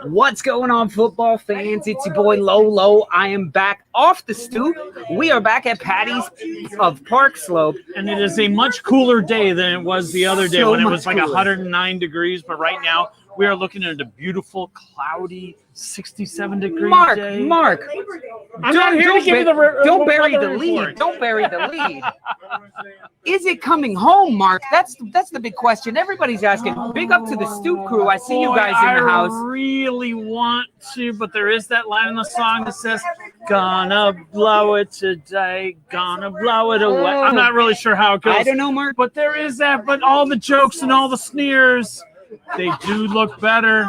What's going on, football fans? It's your boy Lolo. I am back off the stoop. We are back at Patty's of Park Slope. And it is a much cooler day than it was the other day So when it much was like cooler. 109 degrees. But right now, we are looking at a beautiful, cloudy, 67-degree Mark, day. Mark, I'm not here to give you the don't bury weather the report. lead. Don't bury the lead. Is it coming home, Mark? That's the big question. Everybody's asking. Big up to the Stoop crew. I see you guys in the house. I really want to, but there is that line in the song that says, "Gonna blow it today, gonna blow it away." I'm not really sure how it goes. I don't know, Mark. But there is that. But all the jokes and all the sneers, they do look better.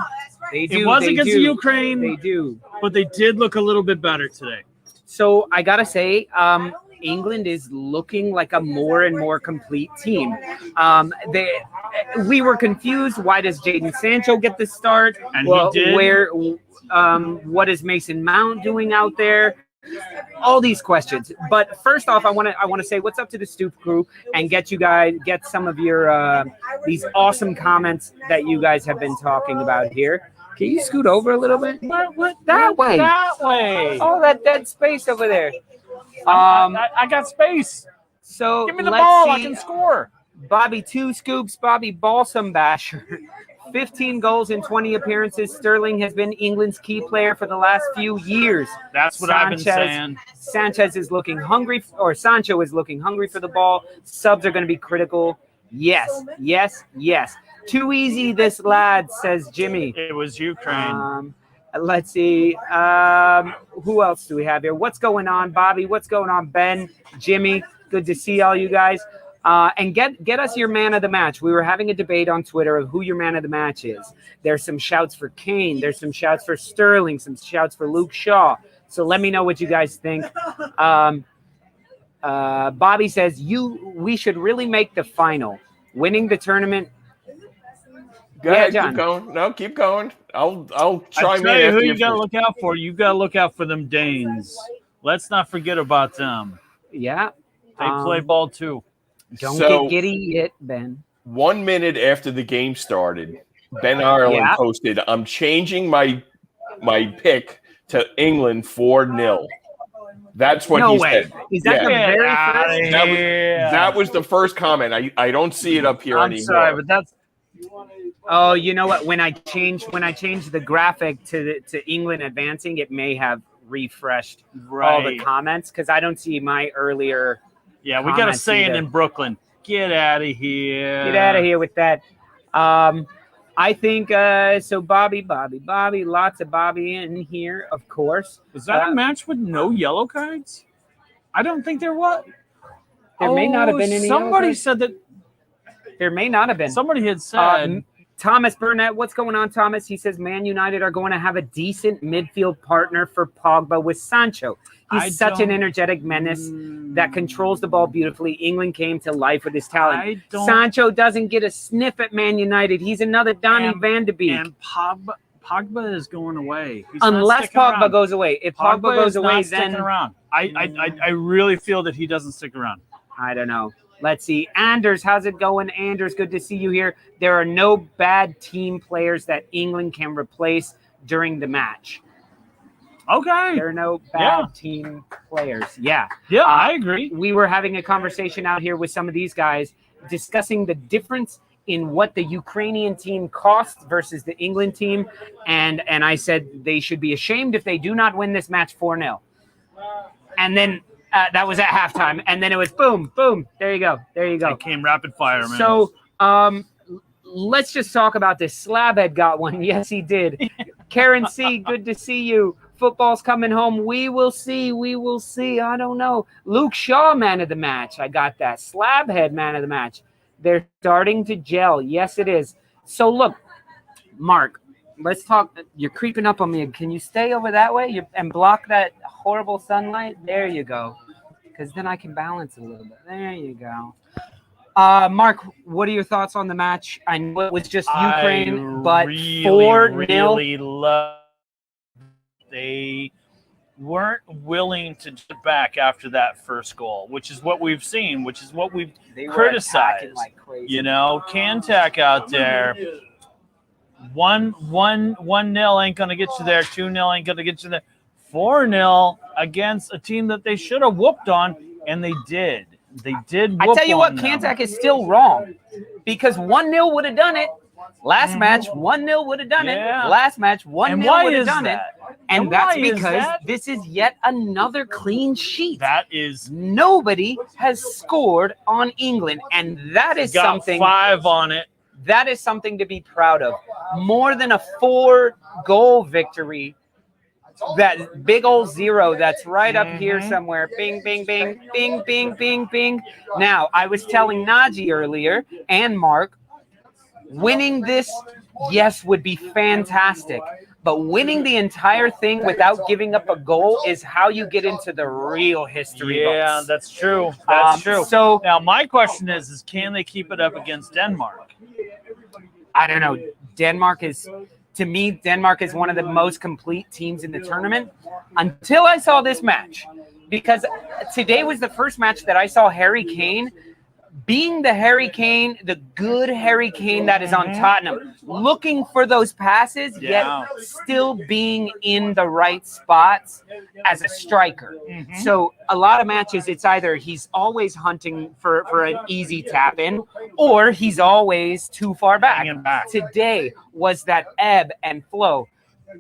They do. It was they against do. the Ukraine. They do. But they did look a little bit better today. So I gotta say, England is looking like a more and more complete team. We were confused. Why does Jadon Sancho get the start? And he did. What is Mason Mount doing out there? All these questions. But first off, I want to say what's up to the Stoop crew and get some of your these awesome comments that you guys have been talking about here. Can you scoot over a little bit? What? That way. That way. Oh, that dead space over there. I got space. So Give me the let's ball. see. I can score. Bobby 2 Scoops, Bobby Balsam Basher. 15 goals in 20 appearances. Sterling has been England's key player for the last few years. That's what I've been saying. Sanchez is looking hungry, or Sancho is looking hungry for the ball. Subs are going to be critical. Yes, yes, yes. Too easy, this lad, says Jimmy. It was Ukraine. Let's see. Who else do we have here? What's going on, Bobby? What's going on, Ben? Jimmy? Good to see all you guys. And get us your man of the match. We were having a debate on Twitter of who your man of the match is. There's some shouts for Kane. There's some shouts for Sterling. Some shouts for Luke Shaw. So let me know what you guys think. Bobby says we should really make the final. Winning the tournament. Go ahead, keep going. No, keep going. I'll chime in. Who you gotta look out for? You gotta look out for them Danes. Let's not forget about them. Yeah, they play ball too. Don't get giddy yet, Ben. 1 minute after the game started, Ben Ireland posted, "I'm changing my pick to England 4-0." That's what he said. Is that the very first? That was the first comment. I don't see it up here anymore. I'm sorry, but that's. Oh, you know what? When I changed the graphic to England advancing, it may have refreshed all the comments because I don't see my earlier. Yeah, we got a saying in Brooklyn. Get out of here. Get out of here with that. I think so. Bobby, lots of Bobby in here, of course. Was that a match with no yellow cards? I don't think there was. There may not have been any. Somebody said that. There may not have been. Somebody had said. Thomas Burnett, what's going on, Thomas? He says Man United are going to have a decent midfield partner for Pogba with Sancho. He's such an energetic menace that controls the ball beautifully. England came to life with his talent. Sancho doesn't get a sniff at Man United. He's another Donny van de Beek. And Pogba is going away. Unless Pogba goes away. If Pogba goes away, then around. I really feel that he doesn't stick around. I don't know. Let's see. Anders, how's it going? Anders, good to see you here. There are no bad team players that England can replace during the match. Okay. There are no bad team players. Yeah. Yeah, I agree. We were having a conversation out here with some of these guys discussing the difference in what the Ukrainian team costs versus the England team. And I said they should be ashamed if they do not win this match 4-0. And then that was at halftime. And then it was boom, boom. There you go. It came rapid fire, man. So let's just talk about this. Slabhead got one. Yes, he did. Karen C., good to see you. Football's coming home. We will see. I don't know. Luke Shaw, man of the match. I got that. Slabhead, man of the match. They're starting to gel. Yes, it is. So, look, Mark, let's talk. You're creeping up on me. Can you stay over that way and block that horrible sunlight? There you go. Because then I can balance a little bit. There you go. Mark, what are your thoughts on the match? I know it was just Ukraine, but 4-0. Really love. They weren't willing to get back after that first goal, which is what we've seen, which is what we've criticized. Like crazy. You know, Kantak out there. 1-0 ain't gonna get you there. 2-0 ain't gonna get you there. 4-0 against a team that they should have whooped on, and they did. They did. I tell you what, Kantak is still wrong because 1-0 would have done it. Last match, 1-0 would have done it. Last match, 1-0 would have done it. And that's because this is yet another clean sheet. That is. Nobody has scored on England, and that is something. 5 on it. That is something to be proud of. More than a 4-goal victory. That big old 0 that's right up here somewhere. Bing, bing, bing, bing, bing, bing, bing. Now, I was telling Najee earlier and Mark, winning this, yes, would be fantastic. But winning the entire thing without giving up a goal is how you get into the real history books. Yeah, that's true. That's true. So now my question is can they keep it up against Denmark? I don't know. To me, Denmark is one of the most complete teams in the tournament until I saw this match. Because today was the first match that I saw Harry Kane being the Harry Kane, the good Harry Kane that is on Tottenham, looking for those passes, yet still being in the right spots as a striker. So a lot of matches, it's either he's always hunting for an easy tap in, or he's always too far back. Today was that ebb and flow.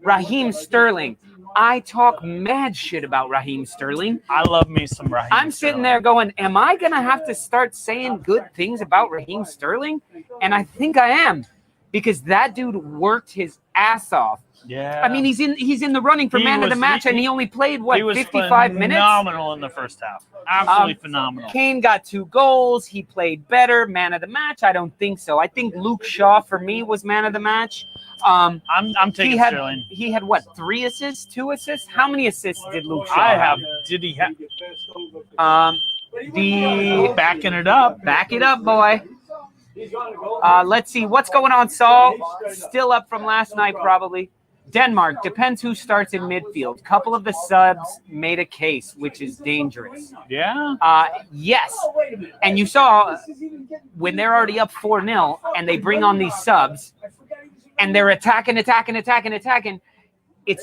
Raheem Sterling. I talk mad shit about Raheem Sterling. I love me some Raheem I'm sitting there going, am I going to have to start saying good things about Raheem Sterling? And I think I am, because that dude worked his ass off. Yeah. I mean, he's in the running for man of the match, and he only played, 55 minutes? Phenomenal in the first half. Absolutely phenomenal. Kane got 2 goals. He played better. Man of the match? I don't think so. I think Luke Shaw, for me, was man of the match. I'm taking Sterling. He had, 3 assists, 2 assists? How many assists did Luke Shaw have? Did he have? Backing it up. Back it up, boy. Let's see. What's going on, Saul? Still up from last night, probably. Denmark, depends who starts in midfield. Couple of the subs made a case, which is dangerous. Yeah? Yes. And you saw when they're already up 4-0 and they bring on these subs and they're attacking. It's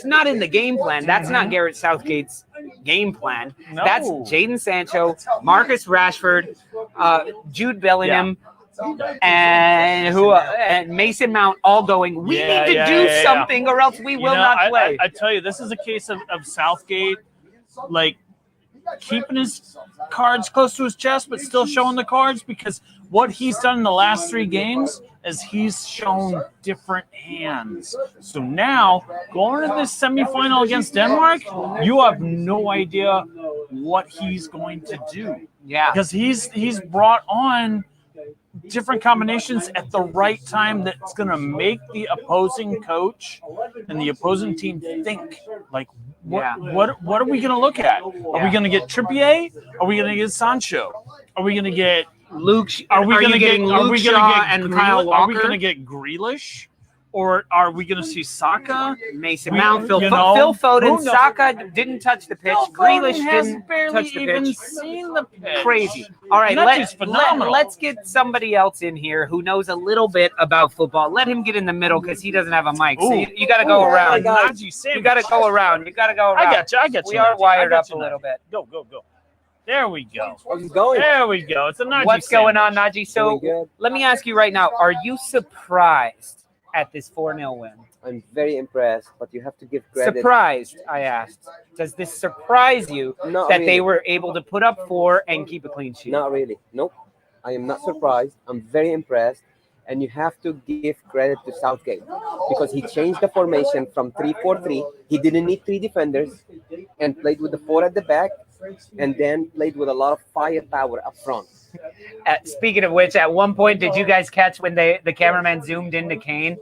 not in the game plan. That's not Gareth Southgate's game plan. No. That's Jadon Sancho, Marcus Rashford, Jude Bellingham, and Mason Mount all going, we need to do something or else we will not play. I tell you, this is a case of Southgate, like, keeping his cards close to his chest but still showing the cards, because what he's done in the last 3 games is he's shown different hands. So now, going to this semifinal against Denmark, you have no idea what he's going to do. Yeah. Because he's brought on different combinations at the right time that's going to make the opposing coach and the opposing team think, like, what are we going to look at? Are we going to get Trippier? Are we going to get Sancho? Are we going to get Luke? Are we going to get Shaw and Kyle Walker? Are we going to get Grealish? Or are we going to see Saka? Mason Mount, Phil Foden, Saka didn't touch the pitch. Grealish didn't touch the pitch. Seen the pitch. Crazy. All right, let's get somebody else in here who knows a little bit about football. Let him get in the middle because he doesn't have a mic. So you got to go around. You got to go around. I got you. We are wired up a little bit. Go. There we go. How's it going? There we go. It's a Najee What's sandwich. going on, Najee? So let me ask you right now, are you surprised at this 4-0 win? I'm very impressed, but you have to give credit. Surprised, I asked. Does this surprise you they were able to put up 4 and keep a clean sheet? Not really. Nope. I am not surprised. I'm very impressed. And you have to give credit to Southgate because he changed the formation from 3-4-3. He didn't need 3 defenders and played with the 4 at the back and then played with a lot of firepower up front. Speaking of which, at one point, did you guys catch when the cameraman zoomed into Kane?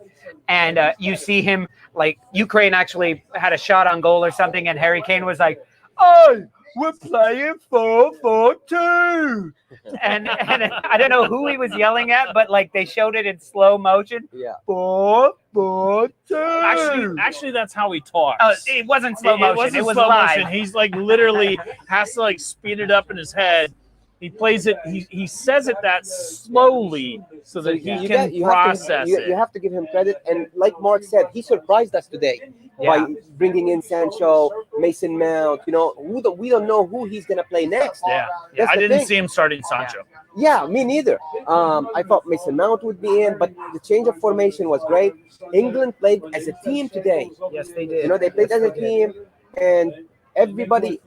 And you see him, like, Ukraine actually had a shot on goal or something, and Harry Kane was like, oh, we're playing 4-4-2. And I don't know who he was yelling at, but, like, they showed it in slow motion. Yeah. 4-4-2. Actually, that's how he talks. Oh, it wasn't slow motion. It was slow live. motion. He's, like, literally has to, like, speed it up in his head. He plays it. He says it that slowly so that he can process it. You have to give him credit. And like Mark said, he surprised us today by bringing in Sancho, Mason Mount. You know, we don't know who he's gonna play next. Yeah. I didn't see him starting Sancho. Yeah, me neither. I thought Mason Mount would be in, but the change of formation was great. England played as a team today. Yes, they did. You know, they played as a team, and everybody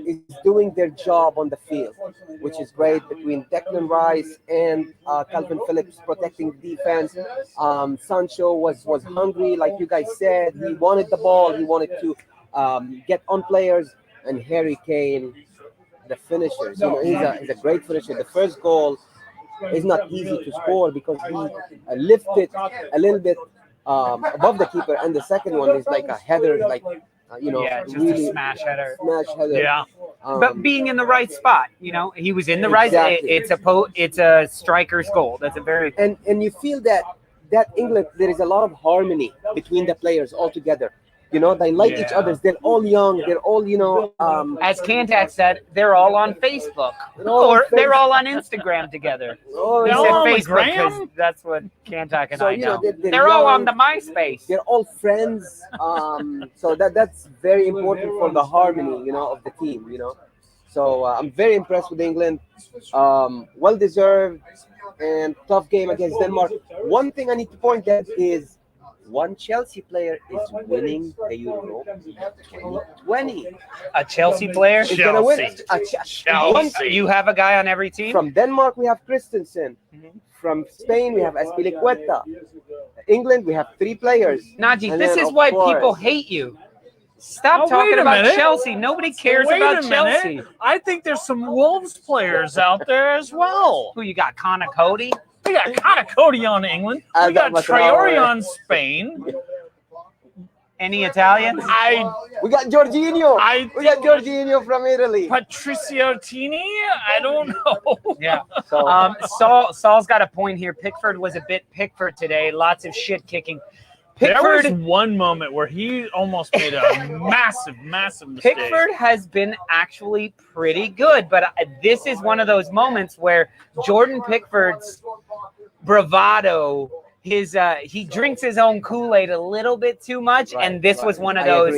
is doing their job on the field, which is great, between Declan Rice and Calvin Phillips protecting the defense. Sancho was hungry, like you guys said. He wanted the ball. He wanted to get on players. And Harry Kane, the finishers. You know, he's a great finisher. The first goal is not easy to score because he lifted a little bit above the keeper, and the second one is like a header, like just really a smash header. Yeah. But being in the right spot, you know, he was in the right. Exactly. It's a striker's goal. That's a very and you feel that England, there is a lot of harmony between the players all together. You know, they like each other. They're all young. They're all, as Kantak said, they're all on Facebook, or they're all on Instagram together. Oh, He They're said all on the Facebook 'cause gram? that's what Kantak and So, I you know, know. they're They're all young. on the MySpace. They're all friends. So that's very important for the harmony, of the team, So I'm very impressed with England. Well deserved and tough game against Denmark. One thing I need to point out is one Chelsea player is winning the Euro 2020. A Chelsea player. Is gonna win. Chelsea. You have a guy on every team. From Denmark, we have Christensen. From Spain, we have Azpilicueta. England, we have 3 players. Najee, And this then, is of why course, people hate you. Stop Oh, talking wait a about minute. Chelsea. Nobody cares Wait about a minute. Chelsea. I think there's some Wolves players out there as well. Who you got? Connor Cody? We got Cody on England. We got Traore on Spain. Any Italians? We got Jorginho. We got Jorginho from Italy. Patricio Tini? I don't know. Yeah. So, Saul's got a point here. Pickford was a bit Pickford today. Lots of shit kicking. There was Pickford, one moment where he almost made a massive mistake. Pickford has been actually pretty good, but this is one of those moments where Jordan Pickford's bravado, he drinks his own Kool-Aid a little bit too much, and this was one of those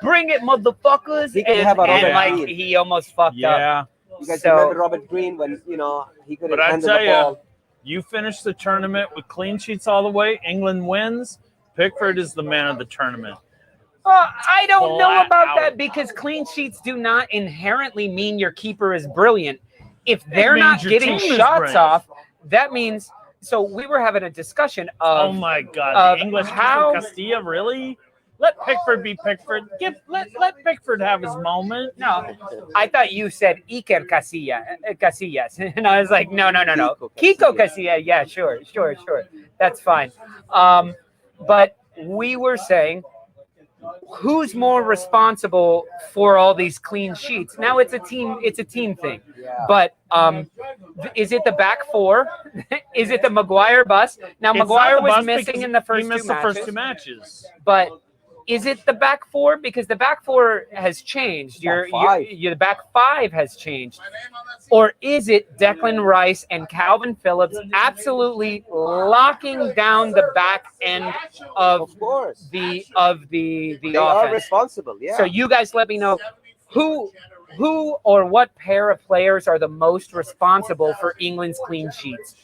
bring it, motherfuckers, He could have a and Robert like Green. he almost fucked up. Yeah. you guys So- remember Robert Green when, he couldn't But I handle tell the you, ball. you finish the tournament with clean sheets all the way. England wins. Pickford is the man of the tournament. I don't know Flat about out. that because clean sheets do not inherently mean your keeper is brilliant. If they're means not your getting team is shots brilliant. off, that means. So we were having a discussion of Oh my God! of The English how- Castilla, really? Let Pickford be Pickford. Let Pickford have his moment. No, I thought you said Iker Casillas, and I was like, no. Kiko Casillas, yeah, sure. That's fine. But we were saying, who's more responsible for all these clean sheets? Now it's a team thing. Yeah. But is it the back four? Is it the Maguire bus? Now It's Maguire not the was bus missing because in the he first missed two the matches. first 2 matches. But is it the back four? Because the back four has changed. Your back five has changed. Or is it Declan Rice and Calvin Phillips absolutely locking down the back end of course. the They are offense? responsible, yeah. So you guys let me know who or what pair of players are the most responsible for England's clean sheets.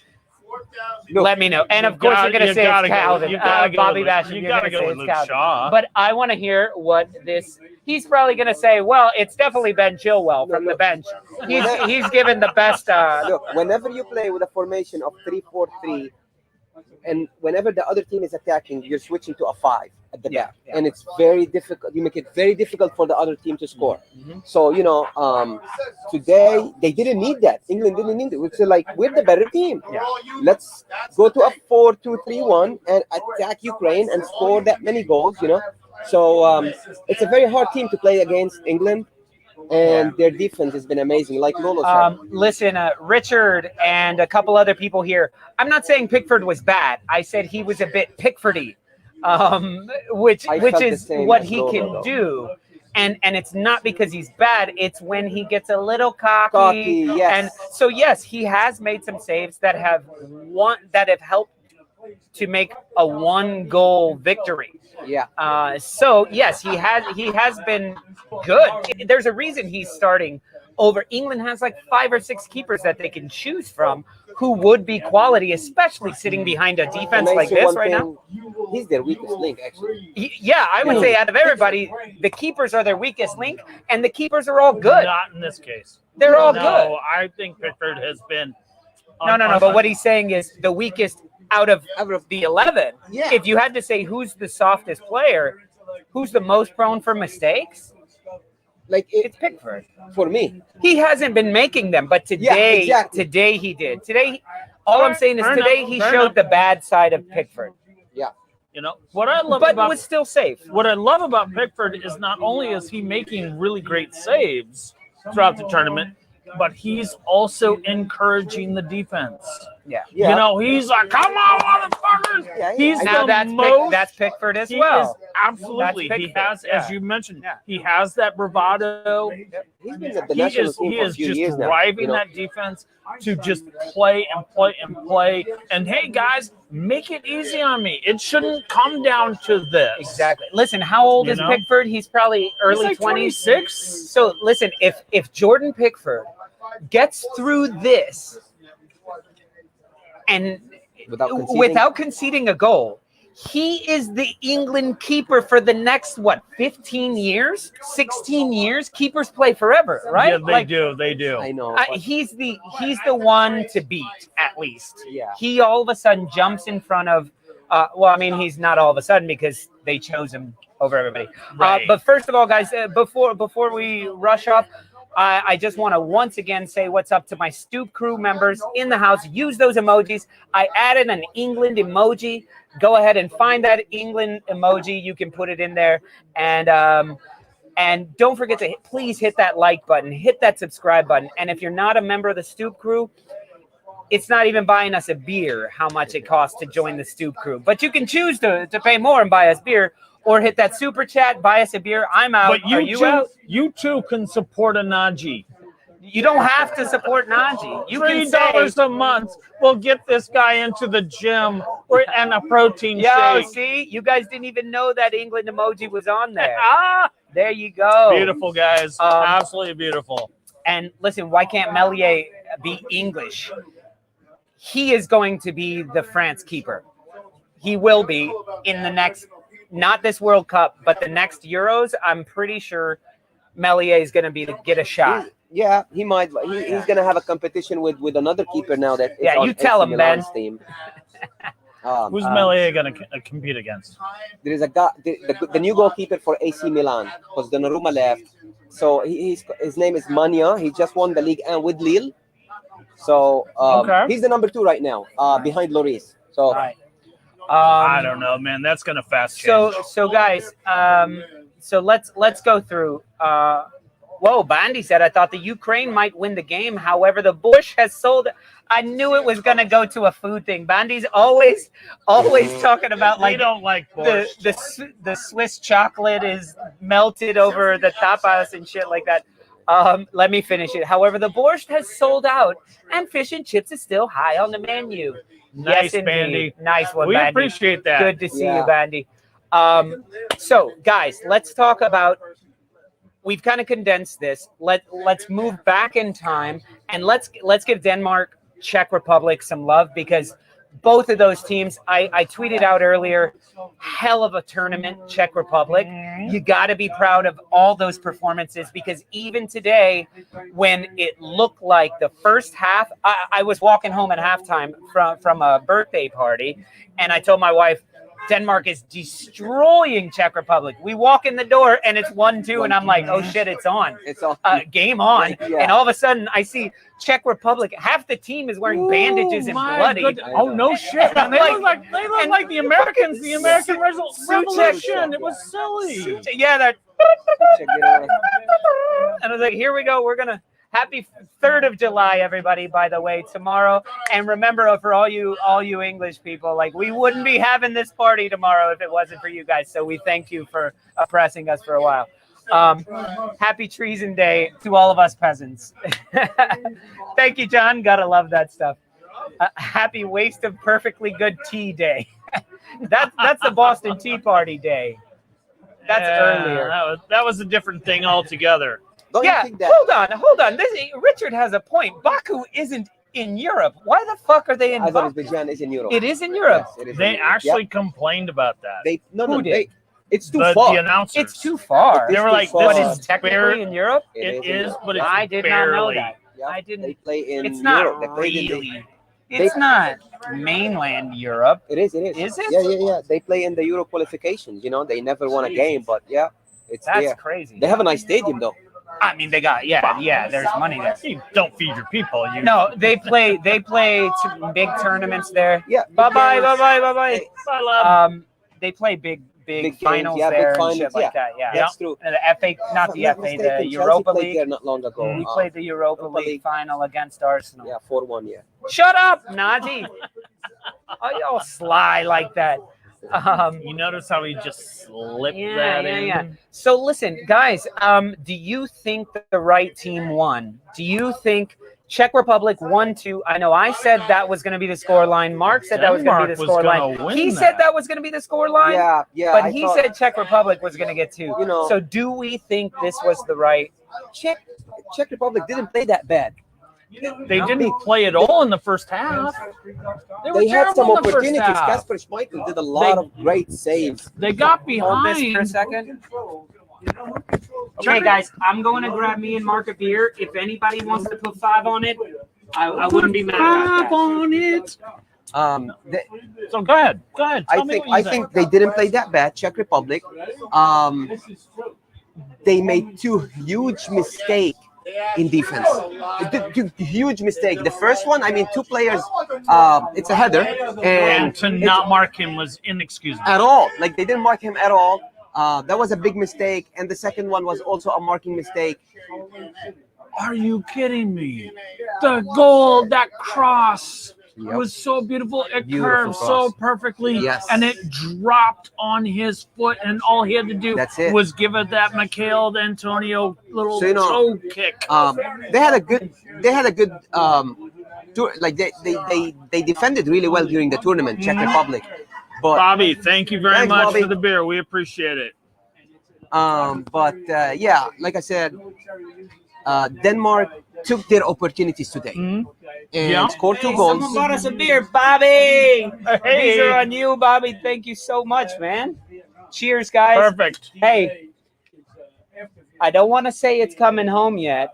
Let me know. And of course, you're going to say it's Calvin. Bobby Basham, you're going to say it's Calvin. Shaw. But I want to hear what this. He's probably going to say, well, it's definitely Ben Chilwell from the bench. He's given the best. Look, whenever you play with a formation of 3-4-3, and whenever the other team is attacking, you're switching to a 5 at the back. Yeah. And it's very difficult. You make it very difficult for the other team to score. Mm-hmm. So, today, they didn't need that. England didn't need it. It's like, we're the better team. Yeah. Let's go to a 4-2-3-1 and attack Ukraine and score that many goals, So, it's a very hard team to play against England. And their defense has been amazing, like Lolo said. Listen, Richard and a couple other people here. I'm not saying Pickford was bad. I said he was a bit Pickfordy, which I felt is the same what as he Lolo, can though. do. And it's not because he's bad. It's when he gets a little cocky. Yes. And so yes, he has made some saves that have helped to make a 1-goal victory. Yeah. So yes, he has been good. There's a reason he's starting over. England has like 5 or 6 keepers that they can choose from who would be quality, especially sitting behind a defense like this right now. He's their weakest link, actually. Yeah, I would say out of everybody, the keepers are their weakest link, and the keepers are all good. Not in this case. They're all No, good. I think Pickford has been. No. But what he's saying is the weakest out of the 11. Yeah. If you had to say who's the softest player, who's the most prone for mistakes, Like it's Pickford. For me, He hasn't been making them, but today, exactly. today he did. Today, all I'm saying is Fair today enough, he fair showed enough. the bad side of Pickford, yeah. You know what I love but about was still safe. what I love about Pickford is not only is he making really great saves throughout the tournament, but he's also encouraging the defense. Yeah. Yeah. You know, he's like, "Come on, motherfuckers!" Yeah, He's I- Now the that's most. that's Pickford as He well. is absolutely. That's He Pickford, has, as you mentioned, Yeah. he has that bravado. He's been at the He national is team he for a is few just years now. driving you know? that defense to just play and play and play. And hey, guys, make it easy on me. It shouldn't come down to this. Exactly. Listen, how old You is know? Pickford? He's probably He's early like 20s. 26. So listen, if Jordan Pickford gets through this and without conceding a goal, he is the England keeper for the next 15 years, 16 years. Keepers play forever, right? Yeah, they do. They do. I know. He's the one to beat at least. Yeah. He all of a sudden jumps in front of. Well, I mean, he's not all of a sudden because they chose him over everybody. Right. But first of all, guys, before we rush off, I just want to once again say what's up to my Stoop crew members in the house. Use those emojis. I added an England emoji. Go ahead and find that England emoji. You can put it in there. And don't forget to please hit that like button. Hit that subscribe button. And if you're not a member of the Stoop crew, it's not even buying us a beer how much it costs to join the Stoop crew. But you can choose to pay more and buy us beer. Or hit that super chat, buy us a beer. I'm out. But Are you out? You too can support a Najee. You don't have to support Najee. You can say, $3 a month will get this guy into the gym and a protein shake. see, you guys didn't even know that England emoji was on there. Ah, There you go. beautiful, guys. Absolutely beautiful. And listen, why can't Melier be English? He is going to be the France keeper. He will be in the next, not this World Cup, but the next Euros. I'm pretty sure Melier is going to get a shot. Yeah, he might. He's going to have a competition with another keeper now that is Yeah, on you tell AC him, Ben. Milan's team. Who's Melier going to compete against? There is a guy, the new goalkeeper for AC Milan, because Donnarumma left. So his name is Mania. He just won the league and with Lille. So he's the number 2 right now, behind Lloris. So All right. I don't know, man. That's going to fast change. So guys, so let's go through. Whoa, Bandy said, I thought the Ukraine might win the game. However, the Bush has sold. I knew it was going to go to a food thing. Bandy's always talking about We like don't like borscht. the Swiss chocolate is melted over the tapas and shit like that. Let me finish it. However, the borscht has sold out, and fish and chips is still high on the menu. Nice, yes, indeed. Bandy. Nice one, We Bandy. appreciate that. Good to see Yeah. you, Bandy. So, guys, let's talk about. We've kind of condensed this. Let's move back in time and let's give Denmark, Czech Republic some love because both of those teams. I tweeted out earlier, hell of a tournament, Czech Republic. You got to be proud of all those performances because even today, when it looked like the first half, I was walking home at halftime from a birthday party, and I told my wife, Denmark is destroying Czech Republic. We walk in the door and it's 1-2, and I'm like, oh shit, it's on. it's all. Game on. Yeah. And all of a sudden I see Czech Republic, half the team is wearing bandages and my bloody. goodness. Oh no shit! And I'm They like- look like the Americans, the American Revolution. It was silly. Yeah, that. Check it out. And I was like, here we go. We're gonna happy 3rd of July, everybody. By the way, tomorrow. And remember, for all you English people, like we wouldn't be having this party tomorrow if it wasn't for you guys. So we thank you for oppressing us for a while. Happy Treason Day to all of us peasants. Thank you, John. Gotta love that stuff. Happy Waste of Perfectly Good Tea Day. That's the Boston Tea Party Day. That's earlier. That was a different thing altogether. Don't you Yeah, think that? hold on. Richard has a point. Baku isn't in Europe. Why the fuck are they in Baku? Azerbaijan is in Europe. It is in Europe. Yes, it is They in Europe. actually Yep. complained about that. Who did? It's too The far. announcers. It's too far. They were like, But this it's is technically in Europe? It is, but it's I did barely. not know that. Yep. I didn't. They play in It's not Europe. They played in really. It's not mainland Europe. It is. Is it? Yeah. They play in the Euro qualifications. You know, they never won a game, but yeah, it's That's there. crazy. They have a nice stadium though. I mean, they got there's money there. You don't feed your people. You No, they play big tournaments there. Yeah. Bye. Bye, love. They play big Big finals games, yeah, there big and shit finals, like that. Yeah. That's true. And the FA, not the If I'm FA, mistaken, the Chelsea Europa played League. there not long ago. We played the Europa League final against Arsenal. Yeah, 4-1. Yeah. Shut up, Nazi. Oh, y'all sly like that. You notice how he just slipped that in? Yeah. So listen, guys, do you think that the right team won? Do you think Czech Republic 1-2? I know I said that was going to be the scoreline. Mark said that was going to be the scoreline. He said that was going to be the scoreline. Yeah. But he said Czech Republic was going to get 2. You know, so do we think this was the right? Czech Republic didn't play that bad. They didn't play at all in the first half. They had some terrible in the first opportunities. half. Kasper Schmeichel did a lot of great saves. They got Hold this for a behind. second. Okay, guys, I'm going to grab me and Mark a beer. If anybody wants to put 5 on it, I wouldn't be mad about that. on it. So go ahead. I think they didn't play that bad. Czech Republic. They made 2 huge mistakes in defense. Huge mistake. The first one, I mean, 2 players. It's a header, And to not mark him was inexcusable. at all. Like they didn't mark him at all. That was a big mistake. And the second one was also a marking mistake. Are you kidding me? The goal, that cross was so beautiful. It Beautiful curved cross. so perfectly. Yes. And it dropped on his foot, and all he had to do That's it. was give it that Mikhail Antonio little So, you know, toe kick. They had a good like they defended really well during the tournament, Czech Republic. But Bobby, thank you very Thanks, much Bobby. for the beer. We appreciate it. yeah, like I said, Denmark took their opportunities today and scored 2 goals. Someone bought us a beer, Bobby. Hey. These are on you, Bobby. Thank you so much, man. Cheers, guys. Perfect. Hey, I don't want to say it's coming home yet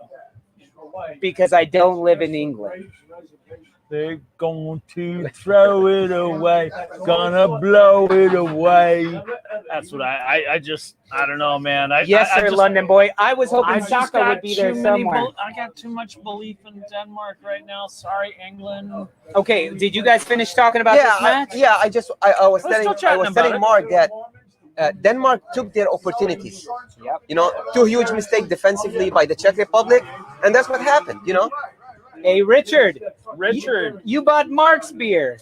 because I don't live in England. They're going to throw it away, gonna blow it away. That's what I don't know, man. Yes, I sir, just- London boy. I was I hoping just Saka got would be there too many somewhere. I got too much belief in Denmark right now. Sorry, England. Okay, did you guys finish talking about this match? I was We're still telling chatting about it. Mark that Denmark took their opportunities. Yep. You know, 2 huge mistakes defensively by the Czech Republic, and that's what happened. You know, Hey, Richard, Richard, you bought Mark's beer.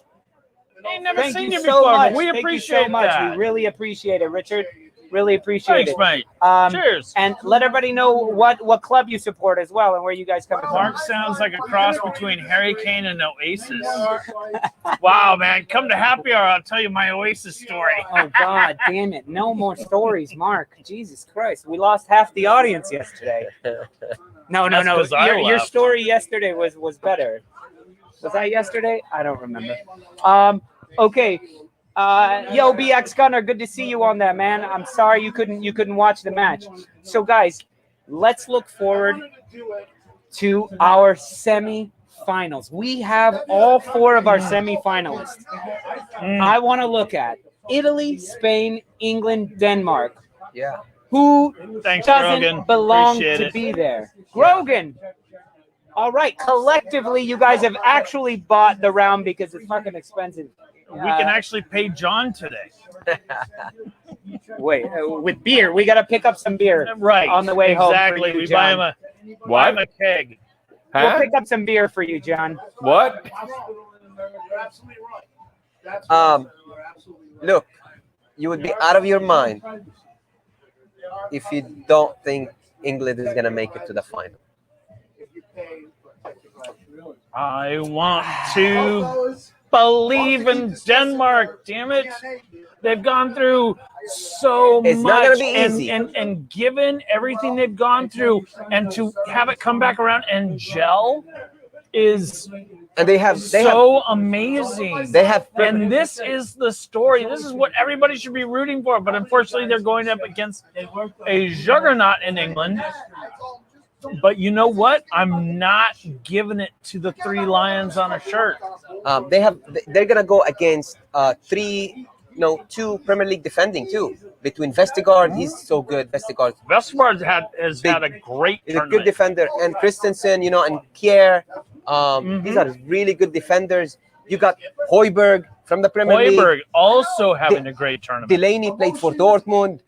I ain't never Thank seen you you so before. much. But we Thank you appreciate so much. that. We really appreciate it, Richard. Really appreciate Thanks, it. mate. Cheers. And let everybody know what club you support as well and where you guys come from. Mark sounds like a cross between Harry Kane and Oasis. Wow, man. Come to Happy Hour. I'll tell you my Oasis story. Oh, God damn it. No more stories, Mark. Jesus Christ. We lost half the audience yesterday. No. That's 'cause I Your left. story yesterday was better. Was that yesterday? I don't remember. Okay. Yo, BxGunner, good to see you on that, man. I'm sorry you couldn't watch the match. So, guys, let's look forward to our semi-finals. We have all 4 of our semi-finalists. I want to look at Italy, Spain, England, Denmark. yeah. Who Thanks, doesn't Grogan. belong Appreciate to it. be there? Grogan. All right, collectively, you guys have actually bought the round because it's fucking expensive. We can actually pay John today. Wait, with beer, we got to pick up some beer. Right. On the way home for Exactly. you, We buy him John. buy him a keg. We'll Huh? pick up some beer for you, John. What? Look, you would be out of your mind if you don't think England is gonna make it to the final. I want to believe in Denmark. Damn it! They've gone through so It's much, not gonna be easy. and given everything they've gone through, and to have it come back around and gel is And they have amazing. they have And this is the story. This is what everybody should be rooting for. But unfortunately, they're going up against a juggernaut in England. But you know what? I'm not giving it to the three lions on a shirt. they're gonna go against two Premier League defending too. Between Vestergaard, he's so good. Vestergaard has had a great He's a tournament. good defender, and Christensen, and Kier. These are really good defenders. You got Højbjerg from the Premier League. Højbjerg also having a great tournament. Delaney played for Dortmund.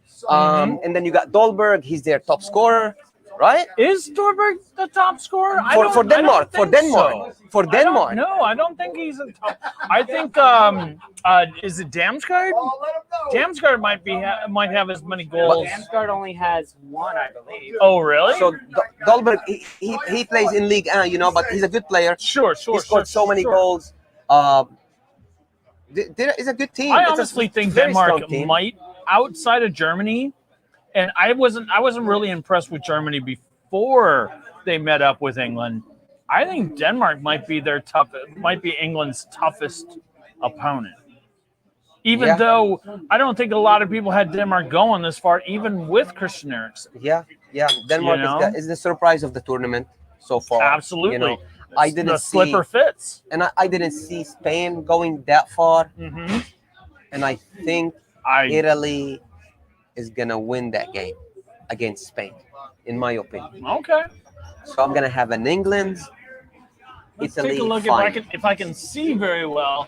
And then you got Dolberg. He's their top scorer, right? Is Dolberg the top scorer? For Denmark. For Denmark. For Denmark. No, I don't think he's a top. I think is it Damsgaard? Damsgaard might have as many goals. Damsgaard only has one, I believe. Oh, really? So Dolberg, he plays in League 1, but he's a good player. Sure. He scored so many goals. It's a good team. I honestly think very strong Denmark team. might, outside of Germany, and I wasn't really impressed with Germany before they met up with England. I think Denmark might be England's toughest opponent. Even though I don't think a lot of people had Denmark going this far, even with Christian Eriksen. Yeah. Denmark is the surprise of the tournament so far. Absolutely. I didn't the see slipper fits. And I didn't see Spain going that far. Mm-hmm. And I think Italy is gonna win that game against Spain, in my opinion. Okay. So I'm gonna have an England, Let's Italy. take a look if I can see very well.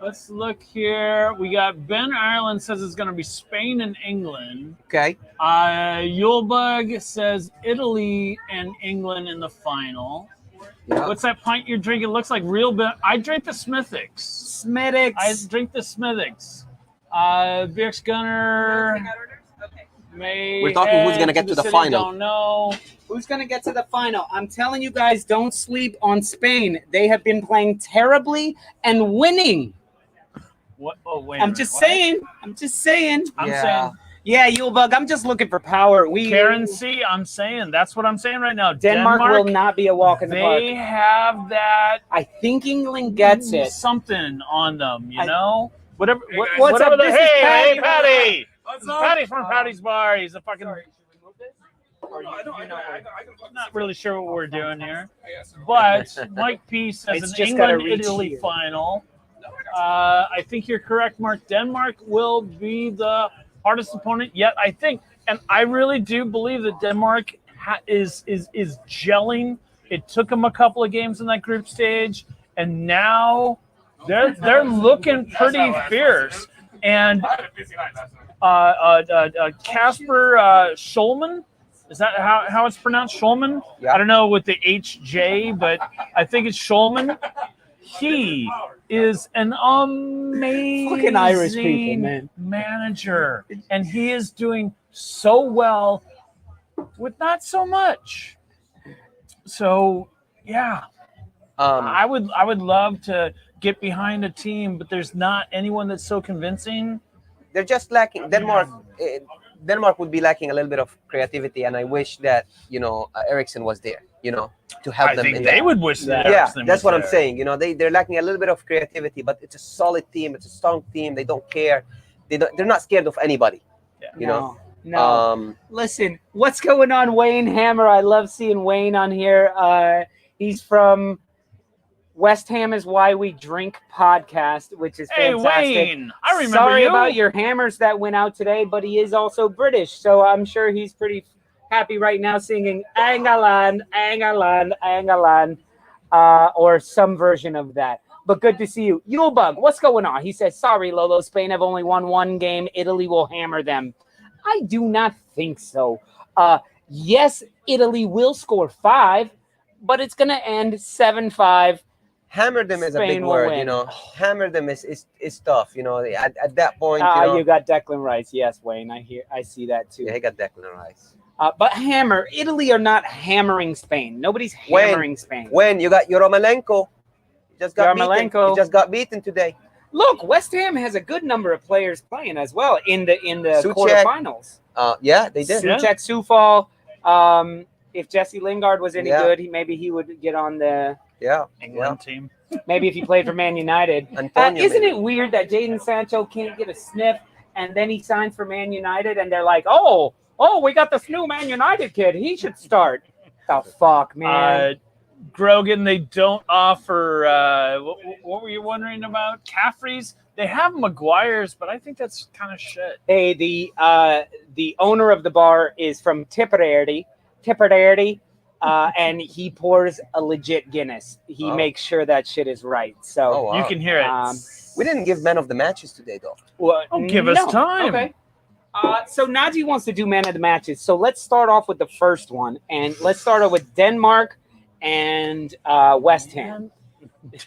Let's look here. We got Ben Ireland says it's going to be Spain and England. Okay. Yulbug says Italy and England in the final. Yeah. What's that pint you're drinking? It looks like real bit. I drink the Smithix. I drink the Smithix. BxGunner. We're talking who's going to get to the final. Don't know. Who's going to get to the final? I'm telling you guys, don't sleep on Spain. They have been playing terribly and winning. What? Oh, wait. I'm just saying. I'm saying. Yeah, Yulbug, I'm just looking for power. Karen C, I'm saying. That's what I'm saying right now. Denmark will not be a walk in the park. They have that. I think England gets it. Something on them, you know? Whatever. What's whatever up? This is hey, Patty. Patty. What's up? Patty's from Patty's Bar. He's a fucking. I'm Not really sure what we're doing here. But Mike P says It's an just gotta England-Italy reach here. final. I think you're correct, Mark. Denmark will be the hardest opponent yet, I think. And I really do believe that Denmark is gelling. It took them a couple of games in that group stage, and now they're looking pretty fierce. And Kasper Schulman, is that how it's pronounced? Schulman? Yeah. I don't know with the HJ, but I think it's Schulman. He is an amazing Fucking Irish people, man. manager, and he is doing so well with not so much. So, yeah, I would love to get behind a team, but there's not anyone that's so convincing. They're just lacking. Denmark would be lacking a little bit of creativity, and I wish that Eriksen was there, to help I them. think they would wish that. Yeah, Eriksen that's was what I'm there. saying. They're lacking a little bit of creativity, but it's a solid team. It's a strong team. They don't care. They're not scared of anybody. No. Listen, what's going on, Wayne Hammer? I love seeing Wayne on here. He's from West Ham is Why We Drink podcast, which is fantastic. Hey, Wayne, I remember Sorry you. about your hammers that went out today, but he is also British, so I'm sure he's pretty happy right now singing England, England, England, or some version of that. But good to see you. Yulebug, what's going on? He says, sorry, Lolo, Spain have only won one game. Italy will hammer them. I do not think so. Yes, Italy will score 5, but it's going to end 7-5. hammer them is a big Spain will word, win. you know. Hammer them is tough, you know. At that point, you know. You got Declan Rice. Yes, Wayne. I see that too. Yeah, he got Declan Rice. But hammer. Italy are not hammering Spain. Nobody's hammering Spain. When you got Yarmolenko, he just got beaten. Yarmolenko. He just got beaten today. Look, West Ham has a good number of players playing as well in the Souček. quarterfinals. Yeah, they did. Souček, Soufal. If Jesse Lingard was any good, maybe he would get on the England team. Maybe if he played for Man United. Antonio, isn't maybe. it weird that Jadon Sancho can't get a sniff, and then he signs for Man United, and they're like, oh, we got this new Man United kid. He should start. The fuck, man. Grogan, they don't offer. What were you wondering about? Caffrey's. They have Maguire's, but I think that's kind of shit. Hey, the owner of the bar is from Tipperary, and he pours a legit Guinness. He makes sure that shit is right. So wow. You can hear it. We didn't give man of the matches today, though. Well, give us time. Okay. So Najee wants to do man of the matches. So let's start off with the first one, and let's start off with Denmark and West Ham.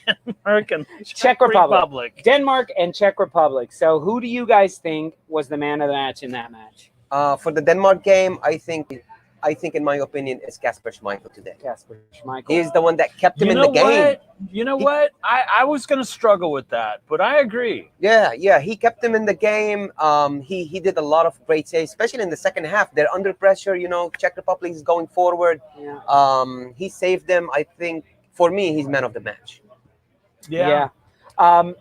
Denmark and Czech Republic. Denmark and Czech Republic. So who do you guys think was the man of the match in that match? For the Denmark game, I think, in my opinion, it's Kasper Schmeichel today. Kasper Schmeichel. He's the one that kept him in the game. You know what? I was going to struggle with that, but I agree. Yeah, he kept him in the game. He did a lot of great saves, especially in the second half. They're under pressure, you know. Czech Republic is going forward. Yeah. He saved them. I think, for me, he's man of the match. Yeah.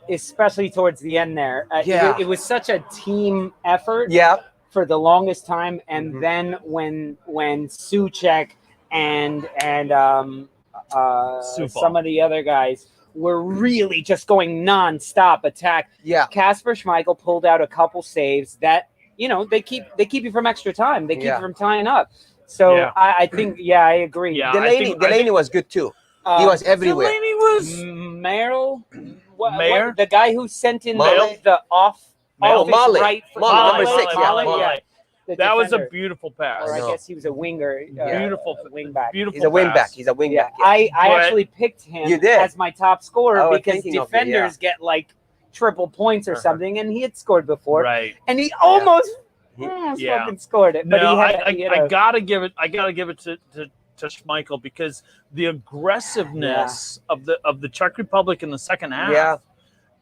Especially towards the end there. It was such a team effort. Yeah. For the longest time, and then when Souček and some of the other guys were really just going non-stop attack. Yeah. Kasper Schmeichel pulled out a couple saves that, you know, they keep you from extra time. They keep you from tying up. So I think I agree. Yeah, Delaney was good too. He was everywhere. Delaney was Merrill, Mayer? the guy who sent in Male? the off. Oh, Male. Right for Male, number 6. Male. Yeah. That was a defender. beautiful pass. Or I guess he was a winger. Beautiful wing back. Beautiful. He's a wing pass. back. He's a wing back. Yeah. I But- actually picked him You did? as my top scorer I was because thinking of it, defenders get like triple points or something, and he had scored before, Right. and he almost Yeah. fucking scored it. But No, he had I gotta give it to Schmeichel because the aggressiveness of the Czech Republic in the second half. Yeah.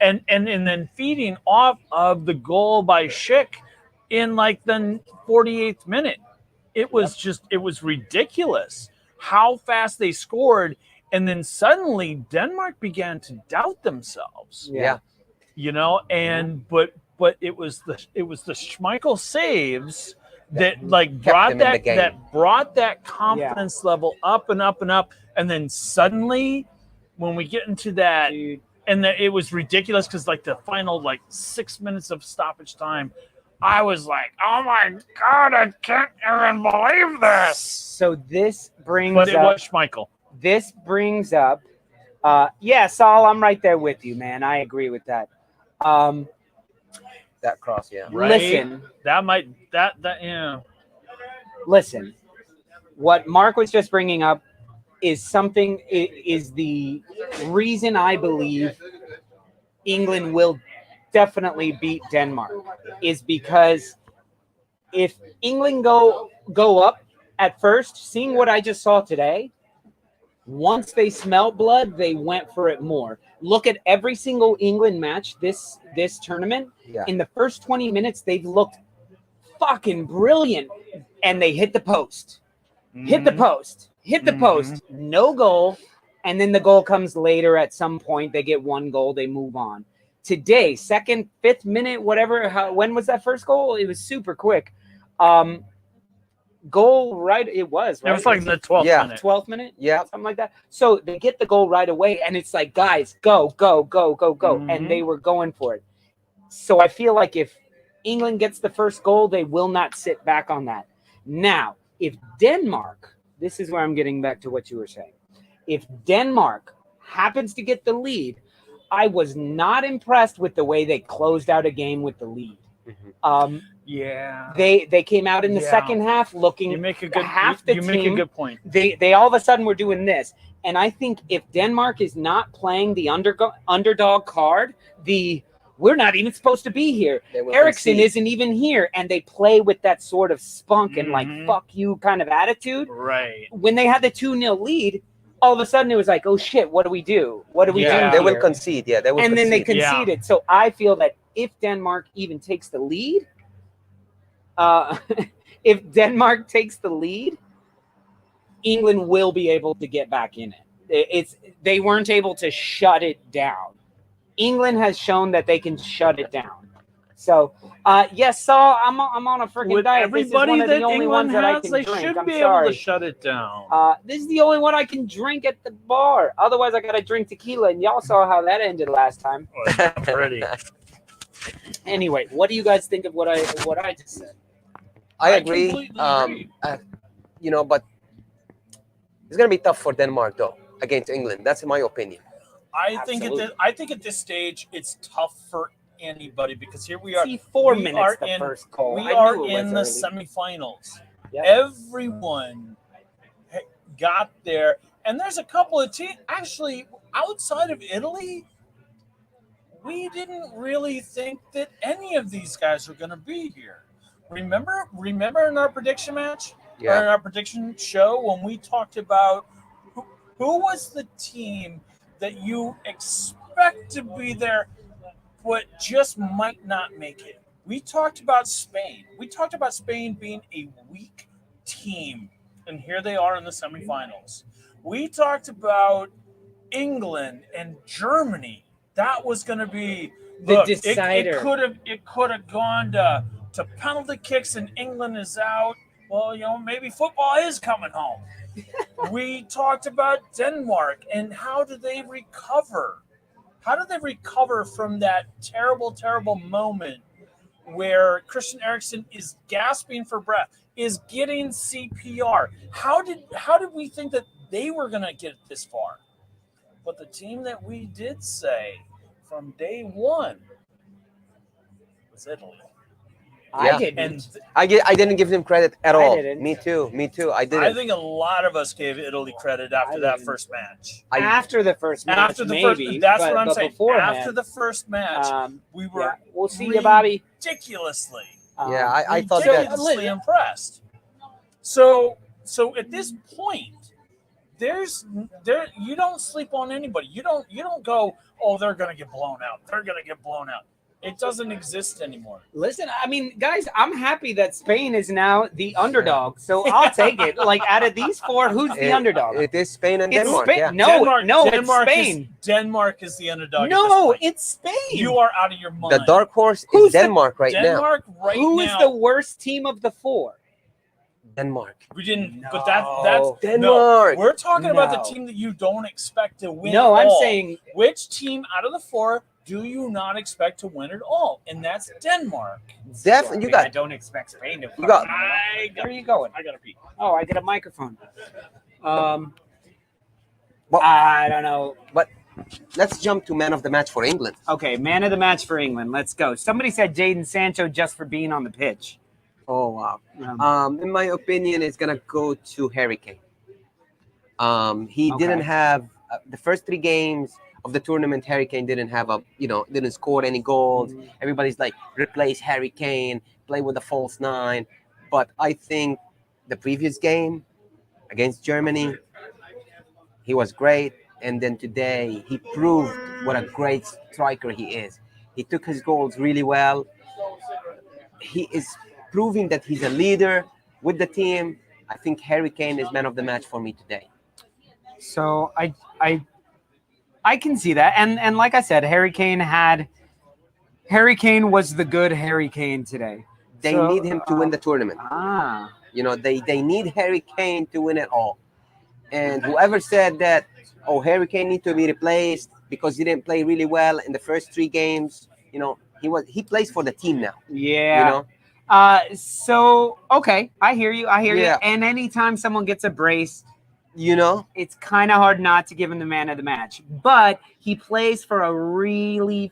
And then feeding off of the goal by Schick in like the 48th minute. It was ridiculous how fast they scored. And then suddenly Denmark began to doubt themselves. Yeah. You know, and but it was the Schmeichel saves that like brought that confidence level up and up and up. And then suddenly when we get into that, and it was ridiculous because like the final 6 minutes of stoppage time, I was like, oh my God, I can't even believe this. So this brings But it was Schmeichel. This brings up, Saul, I'm right there with you, man. I agree with that. That cross, yeah. Right? Listen. Listen, what Mark was just bringing up is the reason I believe England will definitely beat Denmark is because if England go up at first, seeing what I just saw today, once they smell blood, they went for it more. Look at every single England match this tournament. Yeah. In the first 20 minutes, they've looked fucking brilliant, and they hit the post. Hit the post. No goal, and then the goal comes later at some point. They get one goal, they move on. Today, 2nd, 5th minute, whatever. When was that first goal? It was super quick. Goal right. It was. Right? It was like the 12th minute. 12th minute. Yeah. Something like that. So they get the goal right away, and it's like, guys, go, and they were going for it. So I feel like if England gets the first goal, they will not sit back on that. Now, if Denmark, this is where I'm getting back to what you were saying. If Denmark happens to get the lead, I was not impressed with the way they closed out a game with the lead. Yeah. They came out in the Yeah. second half looking You make a good half the you team. make a good point. They all of a sudden were doing this. And I think if Denmark is not playing the underdog card, we're not even supposed to be here. Eriksson isn't even here. And they play with that sort of spunk and like, fuck you kind of attitude. Right. When they had the 2-0 lead, all of a sudden it was like, oh shit, what do we do? What do we do? Yeah. They here? will concede. Yeah, they will And concede. then they conceded. So I feel that if Denmark even takes the lead, if Denmark takes the lead, England will be able to get back in it. They weren't able to shut it down. England has shown that they can shut it down. So, yes, Saul, I'm on a freaking With diet. everybody this is one of the that only England ones that I has, can they drink. should I'm be sorry. able to shut it down. This is the only one I can drink at the bar. Otherwise, I got to drink tequila, and y'all saw how that ended last time. Pretty. Anyway, what do you guys think of what I just said? I agree. completely agree. But it's gonna be tough for Denmark though against England. That's my opinion. I Absolutely. think at this stage it's tough for anybody because here we are. See, 4 we minutes are the in, first goal. We I are knew it in the was early. semifinals. Yep. Everyone got there, and there's a couple of teams actually outside of Italy. We didn't really think that any of these guys were going to be here. Remember in our prediction match, or in our prediction show, when we talked about who was the team that you expect to be there, but just might not make it. We talked about Spain. We talked about Spain being a weak team, and here they are in the semifinals. We talked about England and Germany. That was going to be The decider. It could have gone to penalty kicks, and England is out. Well, maybe football is coming home. We talked about Denmark and how do they recover? How do they recover from that terrible, terrible moment where Christian Eriksen is gasping for breath, is getting CPR? How did we think that they were going to get this far? But the team that we did say from day one was Italy. I didn't. I didn't give them credit at all. didn't. Me too. I didn't. I think a lot of us gave Italy credit after that first match. After the first match, After the maybe. first, that's what I'm but saying. beforehand, After the first match, we were we'll see you, Bobby. ridiculously I thought that. ridiculously impressed. So at this point, you don't sleep on anybody. You don't go, oh, they're gonna get blown out. They're gonna get blown out. It doesn't exist anymore. Listen, I mean, guys, I'm happy that Spain is now the underdog, so I'll take it. Like, out of these four, who's the underdog? It is Spain and It's Denmark. Spain. Yeah. No, Denmark it's Spain. Denmark is the underdog. No, it's Spain. You are out of your mind. The dark horse Who's is Denmark right now. Denmark right Who now. is the worst team of the four? Denmark. We didn't, but No. that's Denmark. No, we're talking about the No. team that you don't expect to win. No, at I'm all. saying Which team out of the four do you not expect to win at all? And that's Denmark. Definitely, I don't expect Spain to. You got. Where are you going? I gotta pee. Oh, I get a microphone. Well, I don't know. but let's jump to man of the match for England. Okay, man of the match for England. Let's go. Somebody said Jadon Sancho just for being on the pitch. Oh wow. In my opinion, it's gonna go to Harry Kane. He Okay. didn't have the first 3 games of the tournament. Harry Kane didn't have didn't score any goals. Everybody's like, replace Harry Kane, play with a false 9. But I think the previous game against Germany, he was great. And then today, he proved what a great striker he is. He took his goals really well. He is proving that he's a leader with the team. I think Harry Kane is man of the match for me today. So I can see that. And like I said, Harry Kane was the good Harry Kane today. They So, need him to win the tournament. They need Harry Kane to win it all. And whoever said that, Harry Kane needs to be replaced because he didn't play really well in the first 3 games, he plays for the team now. Yeah. So okay, I hear you. Yeah. And anytime someone gets a brace, it's kind of hard not to give him the man of the match. But he plays for a really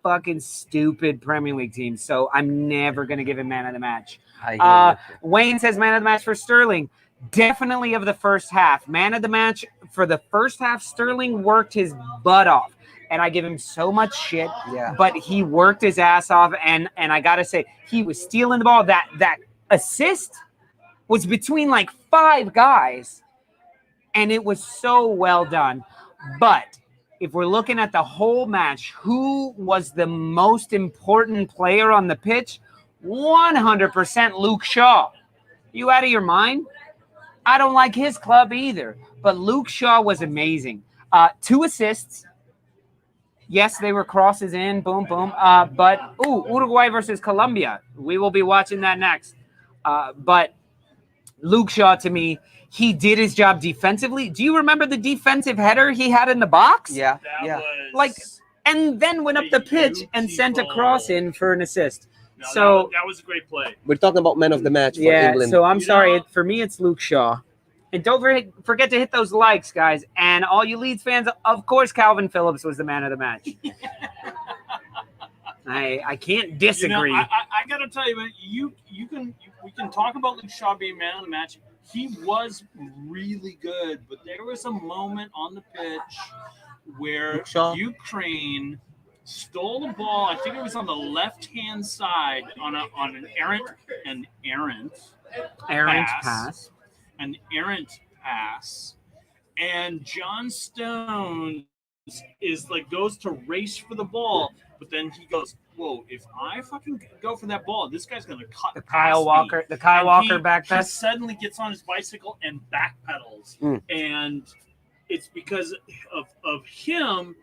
fucking stupid Premier League team. So I'm never going to give him man of the match. I Wayne says man of the match for Sterling. Definitely of the first half. Man of the match for the first half, Sterling worked his butt off. And I give him so much shit, but he worked his ass off. And I got to say, he was stealing the ball. That assist was between like 5 guys. And it was so well done. But if we're looking at the whole match, who was the most important player on the pitch? 100% Luke Shaw. You out of your mind? I don't like his club either. But Luke Shaw was amazing. 2 assists. Yes, they were crosses in. Boom, boom. But Uruguay versus Colombia. We will be watching that next. But Luke Shaw, to me, he did his job defensively. Do you remember the defensive header he had in the box? Yeah. And then went up the pitch and sent a cross in for an assist. No, so that was a great play. We're talking about man of the match for England. So I'm sorry. For me, it's Luke Shaw. And don't forget to hit those likes, guys. And all you Leeds fans, of course, Calvin Phillips was the man of the match. I can't disagree. I got to tell you, man, we can talk about Luke Shaw being man of the match. He was really good, but there was a moment on the pitch where Ukraine stole the ball. I think it was on the left-hand side on an errant pass. An errant pass. And John Stones goes to race for the ball, but then he goes, whoa, if I fucking go for that ball, this guy's gonna cut the Kyle Walker back pass. He suddenly gets on his bicycle and backpedals. And it's because of him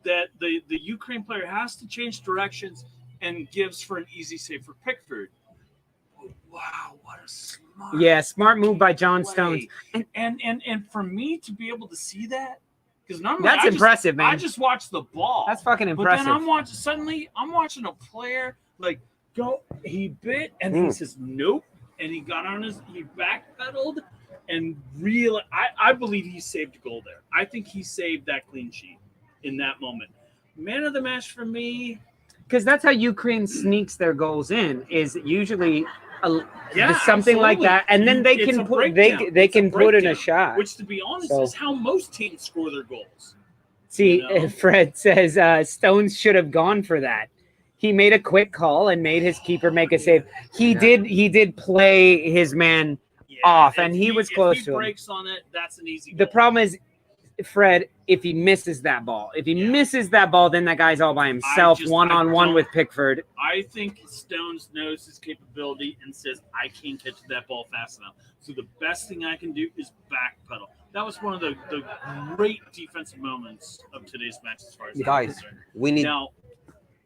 that the Ukraine player has to change directions and gives for an easy save for Pickford. Wow, what a smart move by John play. Stones. And for me to be able to see that, because that's impressive, man. I just watched the ball. That's fucking impressive. But then I'm watching a player he bit and he says nope, and he backpedaled and I believe he saved a goal there. I think he saved that clean sheet in that moment. Man of the match for me, because that's how Ukraine sneaks their goals in, is usually something absolutely. like that, and then they can put in a shot, which, to be honest, is how most teams score their goals. See, Fred says Stones should have gone for that. He made a quick call and made his keeper make a save. He did play his man off, and he was close to him. If he breaks on it, that's an easy goal. The problem is, Fred, if he misses that ball, then that guy's all by himself, one-on-one with Pickford. I think Stones knows his capability and says, I can't catch that ball fast enough. So the best thing I can do is backpedal. That was one of the great defensive moments of today's match, as far as guys, we need. Now,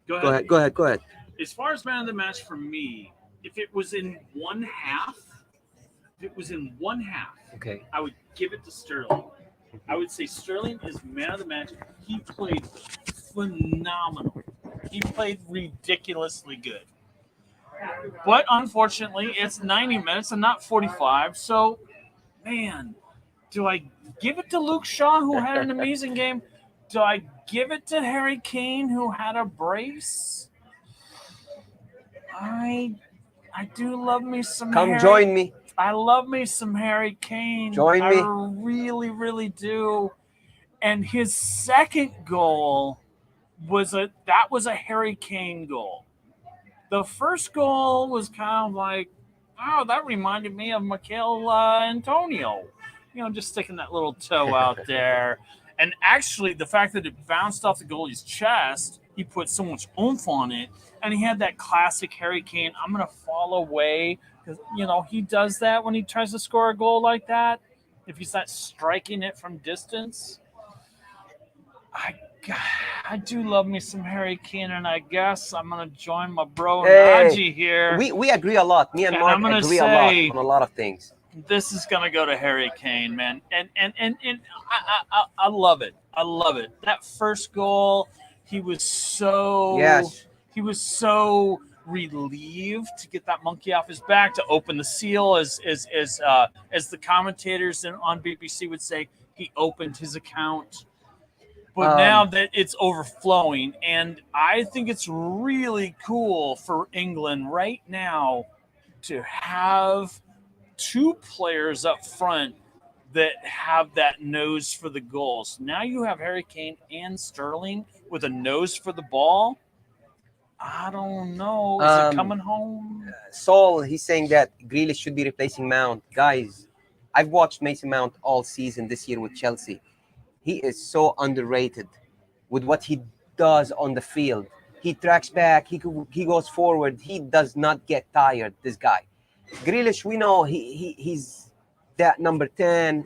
go ahead. As far as man of the match for me, if it was in one half, okay, I would give it to Sterling. I would say Sterling is man of the match. He played phenomenal. He played ridiculously good. But unfortunately, it's 90 minutes and not 45. So, man, do I give it to Luke Shaw, who had an amazing game? Do I give it to Harry Kane, who had a brace? I do love me some join me. I love me some Harry Kane. Join me. I really, really do. And his second goal was a Harry Kane goal. The first goal was kind of like, oh, that reminded me of Mikel Antonio. Just sticking that little toe out there. And actually, the fact that it bounced off the goalie's chest, he put so much oomph on it. And he had that classic Harry Kane, I'm going to fall away. Because, he does that when he tries to score a goal like that. If he's not striking it from distance. I do love me some Harry Kane, and I guess I'm going to join my bro Najee here. We agree a lot. Me and Mark agree a lot on a lot of things. This is going to go to Harry Kane, man. And I love it. I love it. That first goal, he was so relieved to get that monkey off his back, to open the seal, as the commentators on BBC would say, he opened his account. But now that it's overflowing, and I think it's really cool for England right now to have two players up front that have that nose for the goals. Now you have Harry Kane and Sterling with a nose for the ball. I don't know. Is it coming home? Saul, he's saying that Grealish should be replacing Mount. Guys, I've watched Mason Mount all season this year with Chelsea. He is so underrated with what he does on the field. He tracks back. He goes forward. He does not get tired, this guy. Grealish, we know he's that number 10.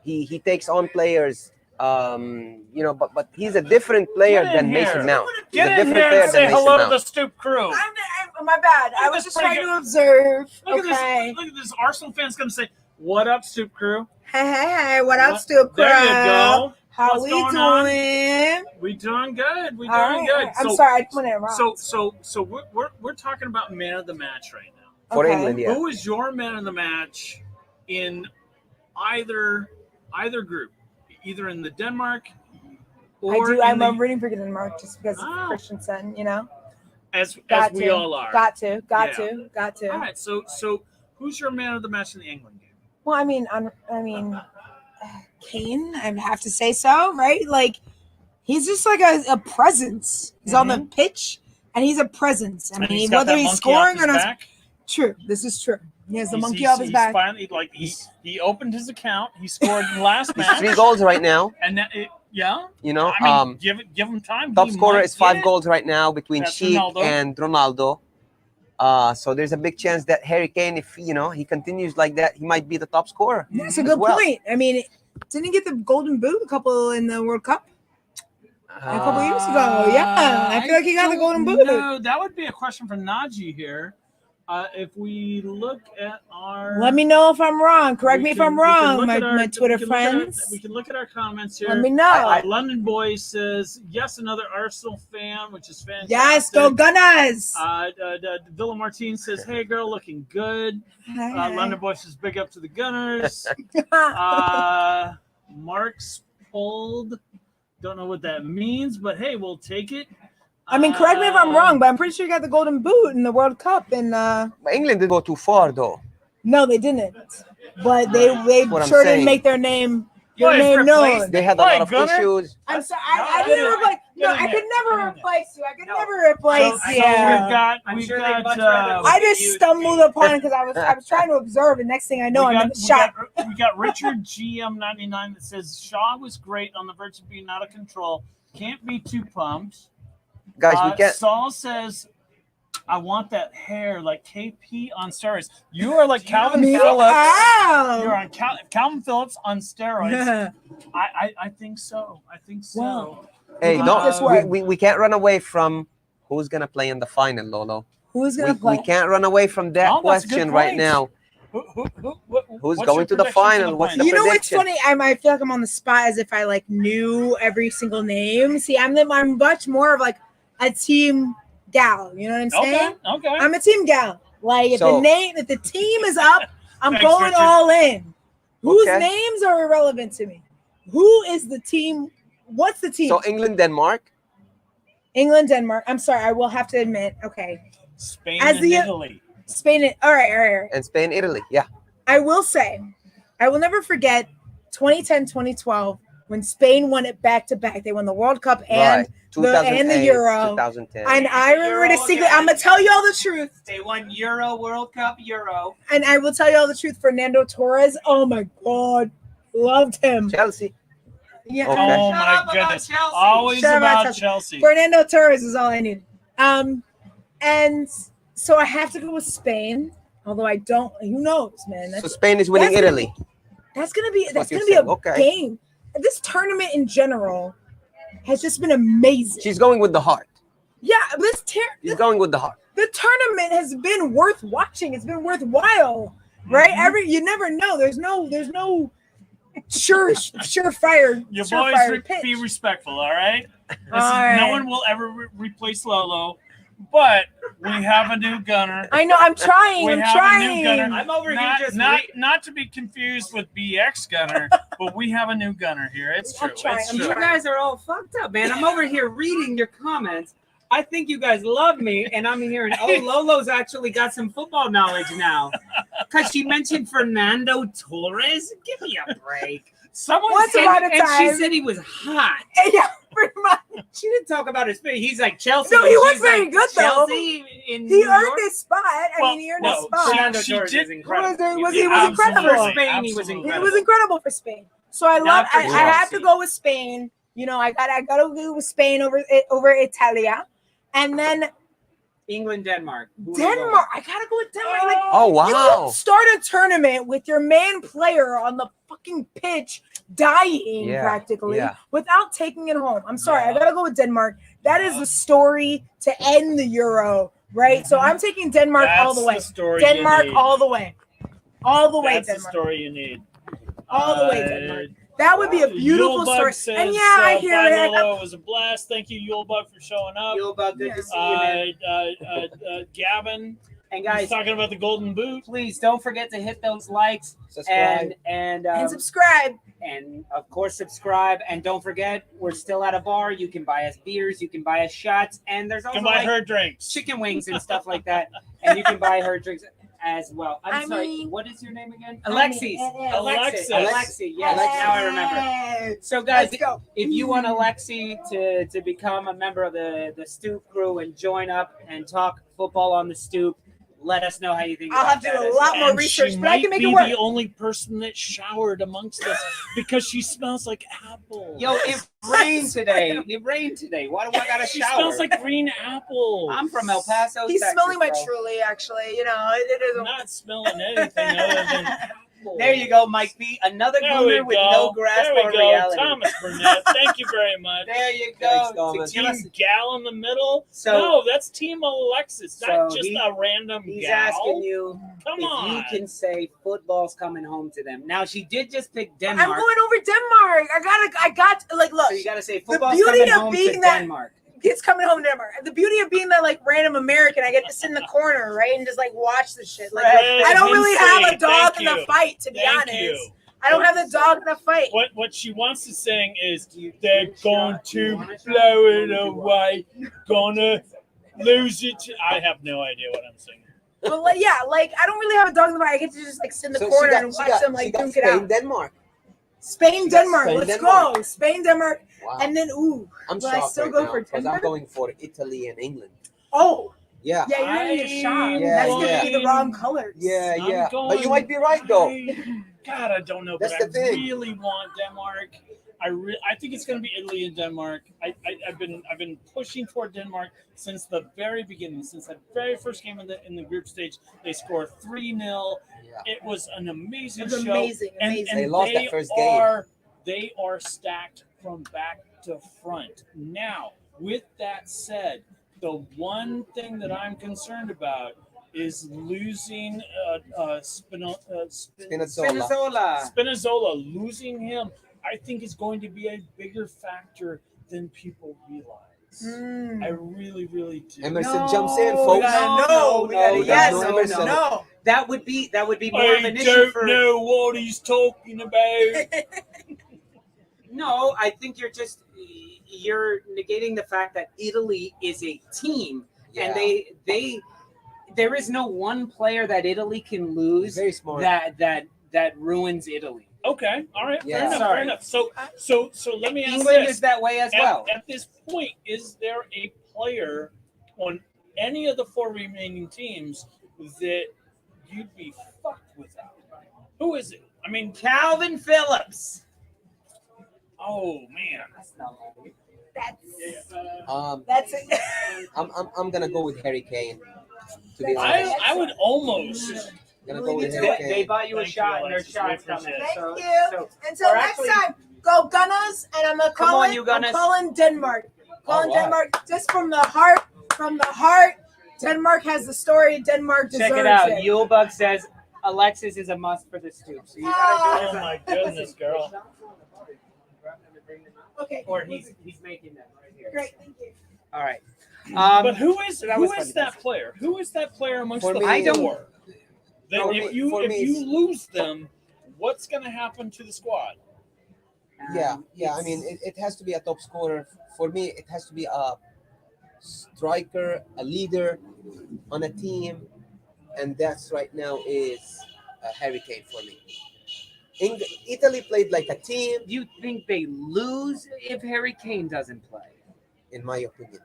He takes on players. But he's a different player than Mason Mount. Get in here and say hello to the Stoop crew. My bad. I was just trying to observe. Look at this Arsenal fan's going to say, "What up, Stoop crew?" Hey, what up, Stoop crew? There you go. How we doing? We doing good. We All doing right. good. I'm sorry, I just went in wrong. So we're talking about man of the match right now. For England, yeah. Who is your man of the match in either group? Either in the Denmark or I'm rooting for Denmark just because of Christensen, as we all are. Got to. All right, so who's your man of the match in the England game? Well, I mean, Kane, I have to say so, right? Like, he's just like a presence. He's on the pitch, and he's a presence. I mean, whether he's scoring or not. True, this is true. He has the monkey off his back. Finally, he opened his account. He scored in the last match. 3 goals right now. And give him time. Top scorer is 5 goals right now between Sheik and Ronaldo. So there's a big chance that Harry Kane, if he continues like that, he might be the top scorer. That's a good point. I mean, didn't he get the Golden Boot a couple in the World Cup? A couple years ago. Yeah, I feel like he got the Golden Boot. No, that would be a question for Najee here. If we look at our... Let me know if I'm wrong. Correct me if I'm wrong, my Twitter friends. We can look at our comments here. Let me know. London Boy says, yes, another Arsenal fan, which is fantastic. Yes, go Gunners. Villa Martin says, hey, girl, looking good. London Boy says, big up to the Gunners. Mark's pulled. Don't know what that means, but hey, we'll take it. I mean, correct me if I'm wrong, but I'm pretty sure he got the Golden Boot in the World Cup. And but England didn't go too far, though. No, they didn't. But they sure didn't make their name known. They had a lot of issues. I'm sorry. I didn't replace. No, I could never replace you. I could never replace you. We've got. I just stumbled upon it because I was trying to observe, and next thing I know, I'm in the shot. We got Richard GM99 that says Shaw was great on the verge of being out of control. Can't be too pumped. Guys, we can't. Saul says, I want that hair like KP on steroids. You are like Calvin Phillips. You're on Calvin Phillips on steroids. I think so. Wow. Hey, we can't run away from who's going to play in the final, Lolo. Who's going to play? We can't run away from that question right now. Who's going to the final? What's the prediction? What's funny? I feel like I'm on the spot as if I knew every single name. See, I'm much more of a team gal. You know what I'm saying? Okay. I'm a team gal. If the team is up, I'm going Richard. All in. Whose names are irrelevant to me? Who is the team? What's the team? So England, Denmark. I'm sorry, I will have to admit. Okay. Spain and Italy. All right. And Spain, Italy. Yeah. I will say, I will never forget 2010, 2012 when Spain won it back to back. They won the World Cup and the Euro. 2010. And I remember the secret. I'm gonna tell you all the truth. They won Euro, World Cup, Euro. And I will tell you all the truth. Fernando Torres. Oh my God, loved him. Chelsea. Yeah. Okay. Oh my goodness. Always about Chelsea. Fernando Torres is all I need. And so I have to go with Spain. Although I don't. Who knows, man? So Spain is winning Italy. That's gonna be a game. This tournament in general has just been amazing. She's going with the heart. Yeah, she's going with the heart. The tournament has been worth watching. It's been worthwhile, right? Mm-hmm. You never know. There's no surefire. Your boys be respectful, all right? No one will ever replace Lolo. But we have a new gunner. I know. I'm trying. We I'm have a new gunner. trying. I'm over Not, here just not to be confused with BxGunner, but we have a new gunner here. It's true. I'm trying, It's I'm true. You guys are all fucked up, man. I'm over here reading your comments. I think you guys love me, and I'm hearing, oh, Lolo's actually got some football knowledge now. Because she mentioned Fernando Torres. Give me a break. Someone Once said, upon a And she time. said he was hot. Yeah, pretty much. She didn't talk about his face. He's like Chelsea. No, he and was she's very like, good, though. Chelsea in He New earned York? his spot. He earned his no, spot. Fernando she Torres did- is incredible. He was Absolutely, incredible. For Spain, he was absolutely. It incredible. was incredible for Spain. So I Not for I had to Chelsea. go with Spain. You know, I gotta go with Spain over Italia, and then England, Denmark. Who are we going Denmark. I gotta go with Denmark. Like, Oh, you wow. don't start a tournament with your main player on the fucking pitch dying Yeah, practically yeah. without taking it home. I'm sorry, I gotta go with Denmark. That is the story to end the Euro, right? So I'm taking Denmark all the way. That's story Denmark you need. all the way. All the way, That's the Denmark. story you need. All the way, Denmark. That would be a beautiful Yulebug story. Says, And yeah, I hear bye, it. Lolo. It was a blast. Thank you, Yulebug, for showing up. Yulebug, good to see you, man. Gavin, And he's guys, talking about the golden boot. please don't forget to hit those likes Subscribe. and subscribe. and of course subscribe. And don't forget, we're still at a bar. You can buy us beers, you can buy us shots, and there's You also can buy like her drinks. chicken wings and stuff like that. And you can buy her drinks as well. I'm sorry, mean- what is your name again? I Alexis. mean, Alexis. Alexi. Yes, now I remember. So guys, Let's go. if you want Alexi to become a member of the Stoop crew and join up and talk football on the Stoop, let us know how you think. I'll about have to that do a as lot well. more And research, she but I might can make be it work. the only person that showered amongst us because she smells like apple. Yo, it rained today. It rained today. Why do I gotta She shower? smells like green apple. I'm from El Paso. He's Texas, smelling my bro. Truly, actually. You know, it is. I'm not smelling anything other than apple. There you go, Mike B. Another There we gooner with go. no grasp There we on go. reality. Thomas Burnett, thank you very much. There you Thanks, go. Thomas. To give us- Team Gal in the middle? So- no, that's Team Alexis, not So just he- a random He's gal. asking you Come if on. you can say football's coming home to them. Now she did just pick I'm Denmark. going over Denmark. I got like look. So you gotta say football's beauty coming of home being to that- Denmark. It's coming home to Denmark. The beauty of being that like random American, I get to sit in the corner, right, and just like watch the shit. Like Fred I don't really have a Hinsey, dog thank in the you. fight, to be Thank honest. you. I don't have the dog in the fight. What she wants to sing is Do you they're want a going shot? Do you to want a shot? blow it What do you want? away, gonna lose it. I have no idea what I'm singing. But like, yeah, like I don't really have a dog in the fight. I get to just like sit in the So corner she got- and she watch got- them she like got duke it Spain, out. Denmark. Spain, Denmark. Spain, Let's Denmark. go. Spain, Denmark, Wow. and then ooh, I'm will I shocked still right go now for because I'm Denmark? going for Italy and England. Oh, Yeah. yeah, you're gonna need a shot. Yeah, That's gonna be yeah. the wrong colors. Yeah, I'm yeah. going- But you might be right though. God, I don't know, but That's the I thing. really want Denmark. I think it's going to be Italy and Denmark. I've been pushing for Denmark since the very beginning, since that very first game in the group stage. They scored 3-0. Yeah. It was an amazing It was show. amazing, And amazing. They lost that first game. They are stacked from back to front. Now, with that said, the one thing that I'm concerned about is losing Spinazzola. Spinazzola. losing him, I think is going to be a bigger factor than people realize. Mm. I really, really do. Emerson jumps in, We folks. gotta know. We gotta no, yes, no, no, Emerson. no. That would be more of I an issue don't for. know what he's talking about. No, I think you're negating the fact that Italy is a team, and they there is no one player that Italy can He's lose very smart. that ruins Italy. Okay, all right, Yeah. fair enough, Sorry. fair enough. So let me ask England this. is that way as well. At this point, is there a player on any of the four remaining teams that you'd be fucked without? Who is it? I mean, Calvin Phillips. oh man. That's it. I'm gonna go with Harry Kane. To be honest, I would almost. gonna go with They- Harry They Kane. bought you a Thank you, shot, and Alexis. their shot's We appreciate coming. it. Thank So- you. so- Until or next actually- time, go Gunners, and I'm gonna Come call on, it. you I'm Gunners. calling Denmark. Calling All right. Denmark just from the heart. From the heart. Denmark has the story. Denmark deserves Check it out. it. Yulebug says Alexis is a must for the Stoop. So you gotta Oh do my goodness, girl. Okay. Or he's making them right here. Great. Thank you. All right. But who is so that was funny. that player? Who is that player amongst For the me- I don't- four? That For if me- you for me, it's- lose them, what's going to happen to the squad? Yeah. I mean, it has to be a top scorer. For me, it has to be a striker, a leader on a team, and that's right now is Harry Kane for me. Italy played like a team, Do you think they lose if Harry Kane doesn't play? in my opinion.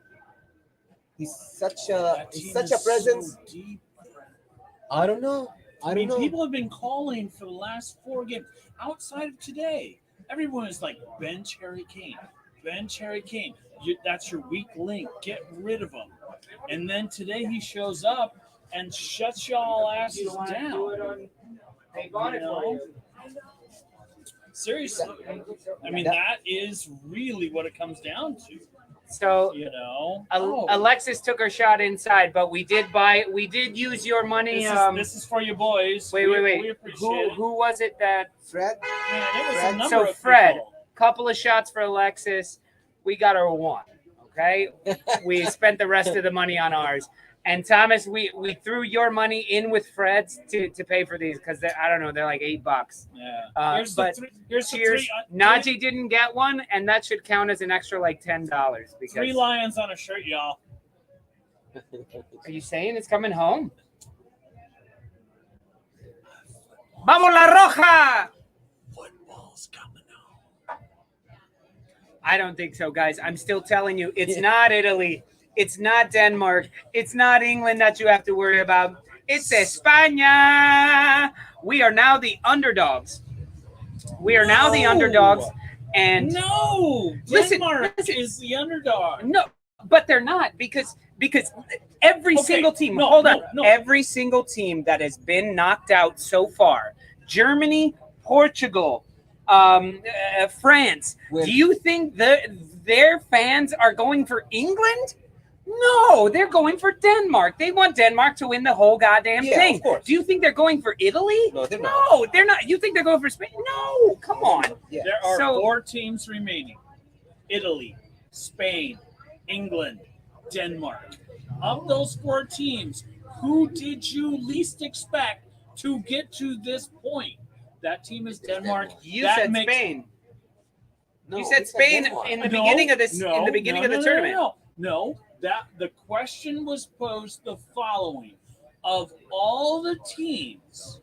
He's such a That team presence. is so deep. I don't know. I mean, people have been calling for the last 4 games. Outside of today, everyone is like, bench Harry Kane. Bench Harry Kane. That's your weak link. Get rid of him. And then today he shows up and shuts y'all asses down. They bought it for you. Seriously. I mean, that is really what it comes down to. So You know? Alexis took her shot inside, but we did use your money. This is for you boys. Wait. We appreciate it. Who was it that? Fred, Man, it was Fred? a number So of Fred, people. couple of shots for Alexis. We got her 1. Okay, we spent the rest of the money on ours. And Thomas, we threw your money in with Fred's to pay for these because I don't know, they're like $8. Yeah. Here's But here's the cheers. Najee didn't get one, and that should count as an extra like $10 because. 3 lions on a shirt, y'all. Are you saying it's coming home? Vamos la roja! Football's coming home. I don't think so, guys. I'm still telling you, it's not Italy. It's not Denmark. It's not England that you have to worry about. It's España. We are now the underdogs. And No, Listen, Denmark listen. is the underdog. no, but they're not because every Okay, single team. no, hold on. no. Every single team that has been knocked out so far, Germany, Portugal, France. With- Do you think their fans are going for England? No, they're going for Denmark. They want Denmark to win the whole goddamn Yeah, thing. of course. Do you think they're going for Italy? No, they're not. No, they're not. You think they're going for Spain? No, come on. Yeah. There are So- 4 teams remaining: Italy, Spain, England, Denmark. Of those 4 teams, who did you least expect to get to this point? That team is Denmark. You That said makes- Spain. No, You said it's a Spain Denmark. in the No, beginning of this. no, in the beginning no, of the no, tournament. No, that the question was posed the following: of all the teams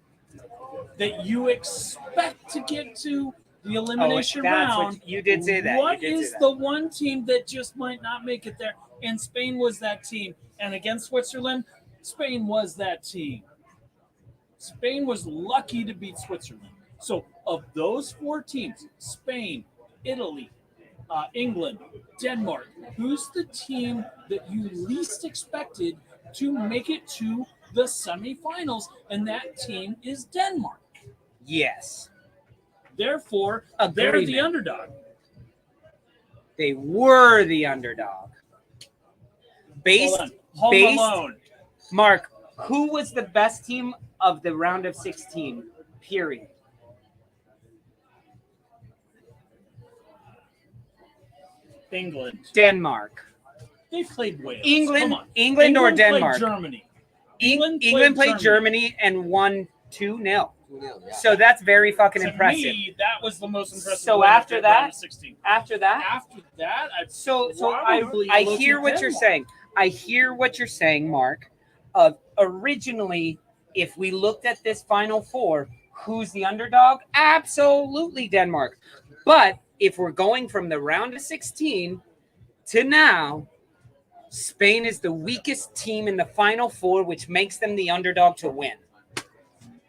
that you expect to get to the elimination that's round, what you did say that. What You did say is that. the one team that just might not make it there? And Spain was that team. And against Switzerland, Spain was that team. Spain was lucky to beat Switzerland. So of those 4 teams, Spain, Italy, England, Denmark, who's the team that you least expected to make it to the semifinals? And that team is Denmark. Yes, Therefore, they're the Agreement. underdog. they were the underdog. Based, Hold on. Home based, Alone. Mark, who was the best team of the round of 16? Period. England. Denmark. They played Wales. England, Come on. England or played Denmark? Germany. England England played Germany and won 2-0. 2-0, yeah. So that's very fucking To impressive. me, that was the most impressive. So win of after the that- round of 16. After that, After that, I'd so probably I look hear at what you're Denmark. saying. I hear what you're saying, Mark. Originally, if we looked at this Final Four, who's the underdog? Absolutely Denmark. But if we're going from the round of 16 to now, Spain is the weakest team in the Final Four, which makes them the underdog to win.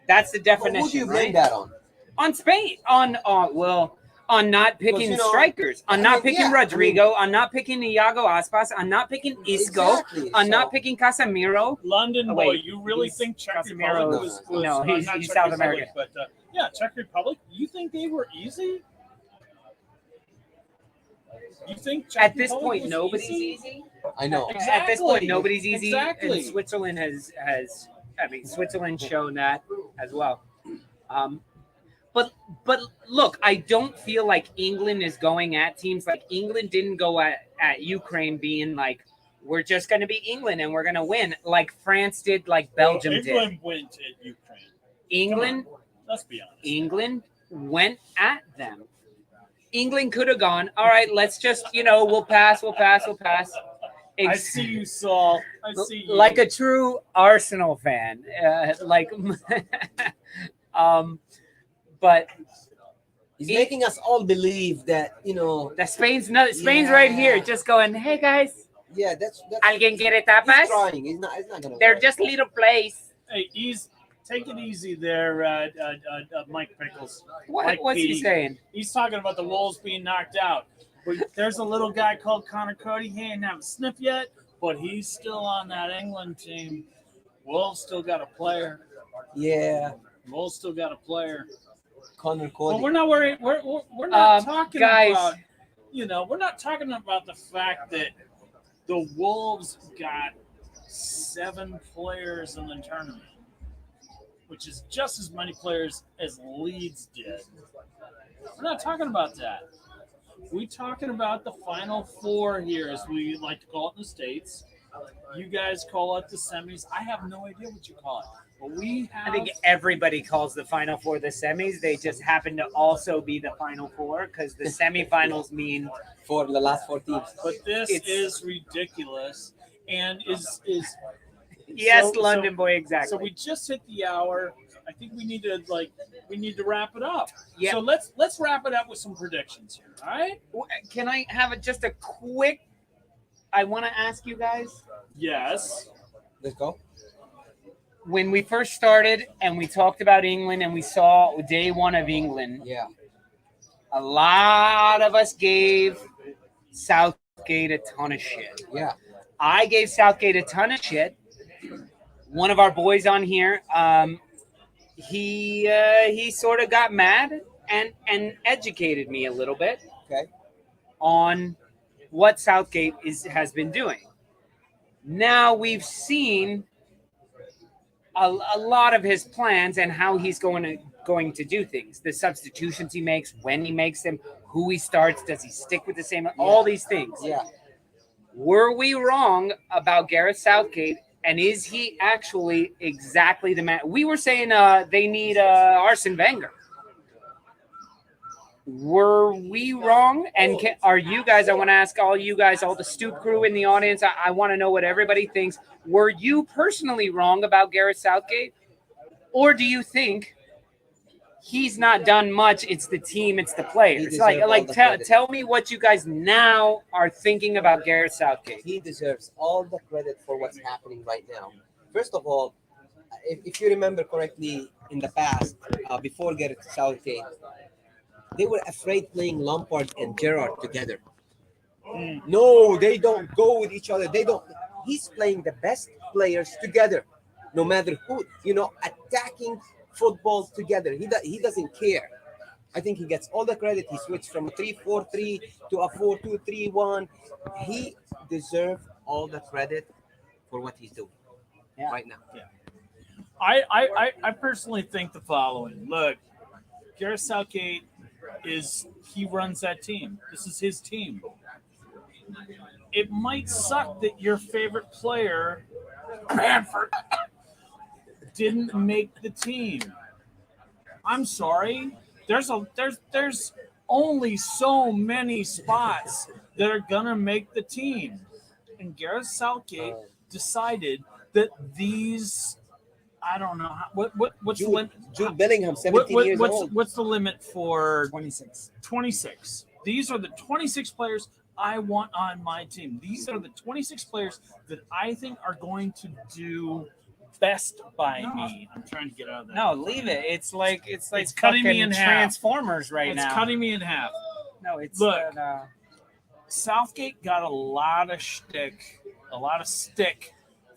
That's the But definition, who do you right? blame that on? On Spain, on not picking Because, you know, strikers, on I not mean, picking yeah, Rodrigo, on not picking Iago Aspas, on not picking Isco, Exactly. on So- not picking Casemiro. London Oh, boy, wait, you really he's think Czech Casemiro. Republic was No, he's not Czech South Republic, American. but yeah, Czech Republic. You think they were easy? You think Czech At this Republic point, was nobody's easy? easy. I know. At this point, nobody's easy. Exactly. And Switzerland has Switzerland's shown that as well. But look, I don't feel like England is going at teams like England didn't go at Ukraine being like, we're just going to be England and we're going to win like France did, like Belgium did. England went at Ukraine. England, Let's be honest. England went at them. England could have gone, all right, let's just, we'll pass. I see you, Saul. I see you. Like a true Arsenal fan. But He's making us all believe that, that Spain's right here, just going, hey guys, yeah, that's alguien quiere he's tapas? trying. He's not gonna They're work. just little plays. Hey, take it easy there, Mike Pickles. What's he Petey. saying? He's talking about the Wolves being knocked out. But there's a little guy called Connor Cody. He ain't have a sniff yet, but he's still on that England team. Wolves still got a player. Yeah, Wolves still got a player. Connor Cody. Well, we're not worried. We're not talking guys. about, we're not talking about the fact that the Wolves got 7 players in the tournament, which is just as many players as Leeds did. We're not talking about that. We're talking about the Final Four here, as we like to call it in the States. You guys call it the semis. I have no idea what you call it. But I think everybody calls the Final Four the semis. They just happen to also be the Final Four because the semifinals mean for the last 4 teams. But this is ridiculous, and is yes, London boy, exactly. So we just hit the hour. I think we need to wrap it up. Yeah. So let's wrap it up with some predictions here. All right? Can I have just a quick? I want to ask you guys. Yes. Let's go. When we first started and we talked about England and we saw day 1 of England, Yeah. a lot of us gave Southgate a ton of shit. Yeah. I gave Southgate a ton of shit. One of our boys on here, he sort of got mad and educated me a little bit on what Southgate has been doing. Now we've seen a lot of his plans and how he's going to do things. The substitutions he makes, when he makes them, who he starts, does he stick with the same? All these things. Yeah. Were we wrong about Gareth Southgate? And is he actually exactly the man? We were saying they need Arsene Wenger. Were we wrong? And are you guys, I want to ask all you guys, all the Stoop crew in the audience, I want to know what everybody thinks. Were you personally wrong about Gareth Southgate? Or do you think he's not done much? It's the team, it's the players. Tell me what you guys now are thinking about Gareth Southgate. He deserves all the credit for what's happening right now. First of all, if you remember correctly, in the past, before Gareth Southgate, they were afraid playing Lampard and Gerrard together. No, they don't go with each other. They don't. He's playing the best players together, no matter who. Attacking football together. He doesn't care. I think he gets all the credit. He switched from a 3-4-3 to a 4-2-3-1. He deserves all the credit for what he's doing right now. Yeah. I personally think the following. Look, Gareth Southgate he runs that team. This is his team. It might suck that your favorite player, Bamford, didn't make the team. I'm sorry. There's only so many spots that are gonna make the team. And Gareth Southgate decided that these, I don't know what's the limit. Jude Bellingham, 17 years old. What's the limit for 26? 26. These are the 26 players I want on my team. These are the 26 players that I think are going to do best by me. I'm trying to get out of that. No, leave it. It's cutting me in half. Transformers right now. It's cutting me in half. No, it's Look. Southgate got a lot of stick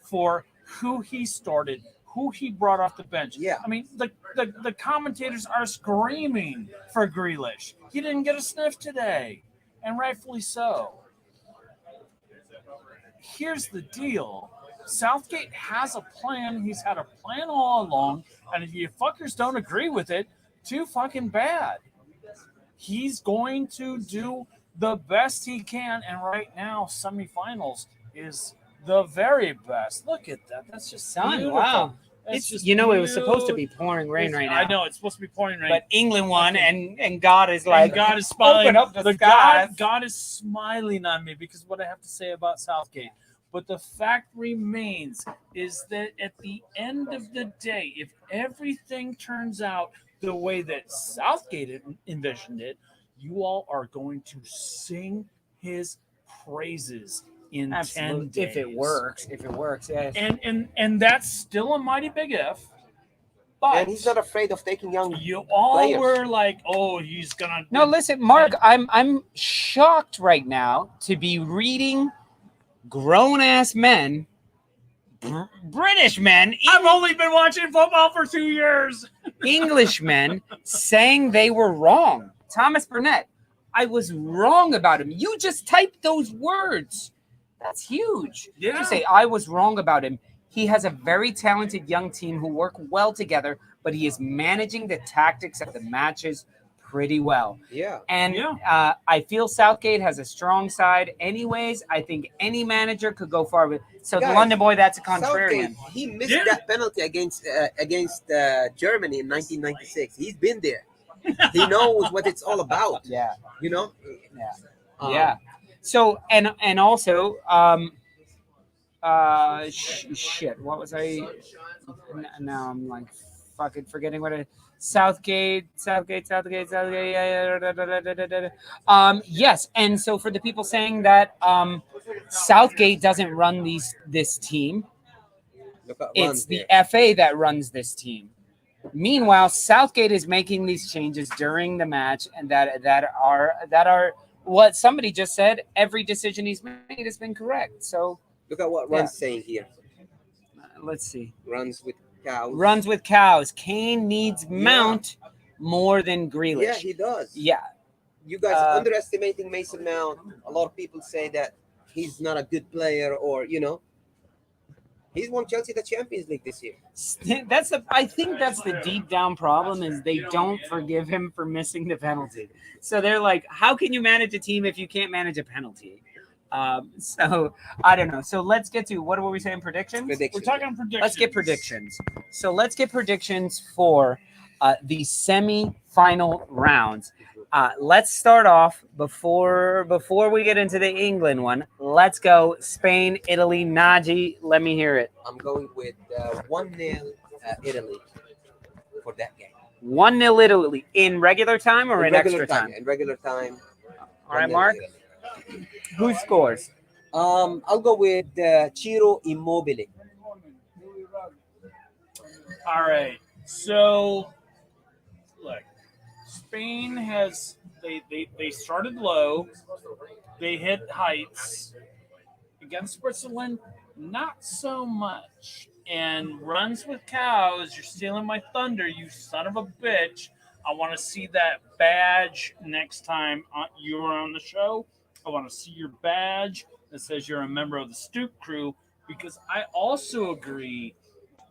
for who he started, who he brought off the bench. Yeah. I mean, the commentators are screaming for Grealish. He didn't get a sniff today, and rightfully so. Here's the deal. Southgate has a plan. He's had a plan all along, and if you fuckers don't agree with it, too fucking bad. He's going to do the best he can, and right now, semifinals is the very best. Look at that. That's just Son, beautiful. wow. That's It's just it was supposed to be beautiful. pouring rain right now. I know it's supposed to be pouring rain. But England won, and God is like, and God is smiling. open up the God, skies. God is smiling on me because of what I have to say about Southgate. But the fact remains is that at the end of the day, if everything turns out the way that Southgate envisioned it, you all are going to sing his praises in 10 days. If it works, yes. And that's still a mighty big if. But And he's not afraid of taking young. you all players. were like, "Oh, he's gonna." No, listen, Mark, I'm shocked right now to be reading grown-ass men, British men, I've only been watching football for 2 years. English men saying they were wrong. Thomas Burnett, I was wrong about him. You just typed those words. That's huge. Yeah. To say I was wrong about him. He has a very talented young team who work well together, but he is managing the tactics of the matches pretty well. Yeah. And Yeah. I feel Southgate has a strong side. Anyways, I think any manager could go far with. So the Guys, London boy, that's a contrarian. Southgate, he missed Yeah. that penalty against Germany in 1996. He's been there. He knows what it's all about. Yeah, You know. yeah. So and also shit. What was I? Now I'm like fucking forgetting what it. Southgate. Yes, and so for the people saying that Southgate doesn't run this team, Look at it's runs the there. FA that runs this team. Meanwhile, Southgate is making these changes during the match, and that are what somebody just said. Every decision he's made has been correct. So Look at what Run's saying here. let's see. Runs with cows. Runs with cows. Kane needs Mount more than Grealish. Yeah, he does. Yeah. You guys underestimating Mason Mount. A lot of people say that he's not a good player, or he's won Chelsea the Champions League this year. I think that's the deep down problem is they don't forgive him for missing the penalty. So they're like, how can you manage a team if you can't manage a penalty? So I don't know. So let's get to what were we saying? Predictions? We're talking predictions. Let's get predictions. So let's get predictions for the semi-final rounds. Let's start off before we get into the England one. Let's go Spain, Italy. Najee, let me hear it. I'm going with 1-0 Italy for that game. 1-0 Italy in regular time or in extra time? In regular time. All right, 1-0 Mark. Italy. Who scores? I'll go with Ciro Immobile. All right. So, look, Spain has they started low. They hit heights. Against Switzerland, not so much. And runs with cows, you're stealing my thunder, you son of a bitch. I want to see that badge next time you're on the show. I want to see your badge that says you're a member of the Stoop crew, because I also agree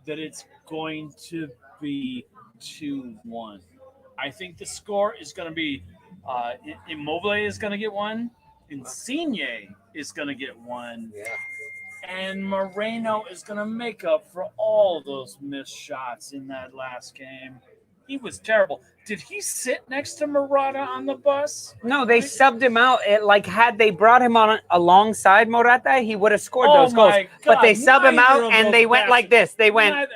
that it's going to be 2-1. I think the score is going to be Immobile is going to get one, Insigne is going to get one, Yeah. and Moreno is going to make up for all those missed shots in that last game. He was terrible. Did he sit next to Morata on the bus? No, they subbed him out. Had they brought him on alongside Morata, he would have scored those goals. my But God, they subbed him neither out of and those they went like this. They went,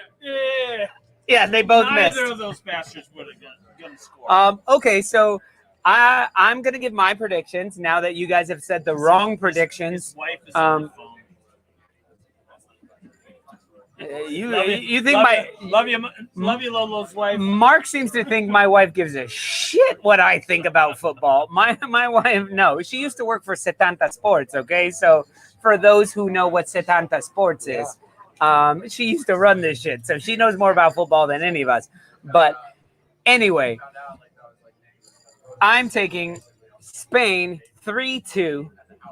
they both missed. Neither of those bastards would have gonna score. Okay, so I'm gonna give my predictions now that you guys have said the wrong predictions. His wife is on the phone. You think love you, Lolo's wife. Mark seems to think my wife gives a shit what I think about football. My wife, no, she used to work for Setanta Sports. Okay, so for those who know what Setanta Sports is, she used to run this shit, so she knows more about football than any of us. But anyway, I'm taking Spain 3-2.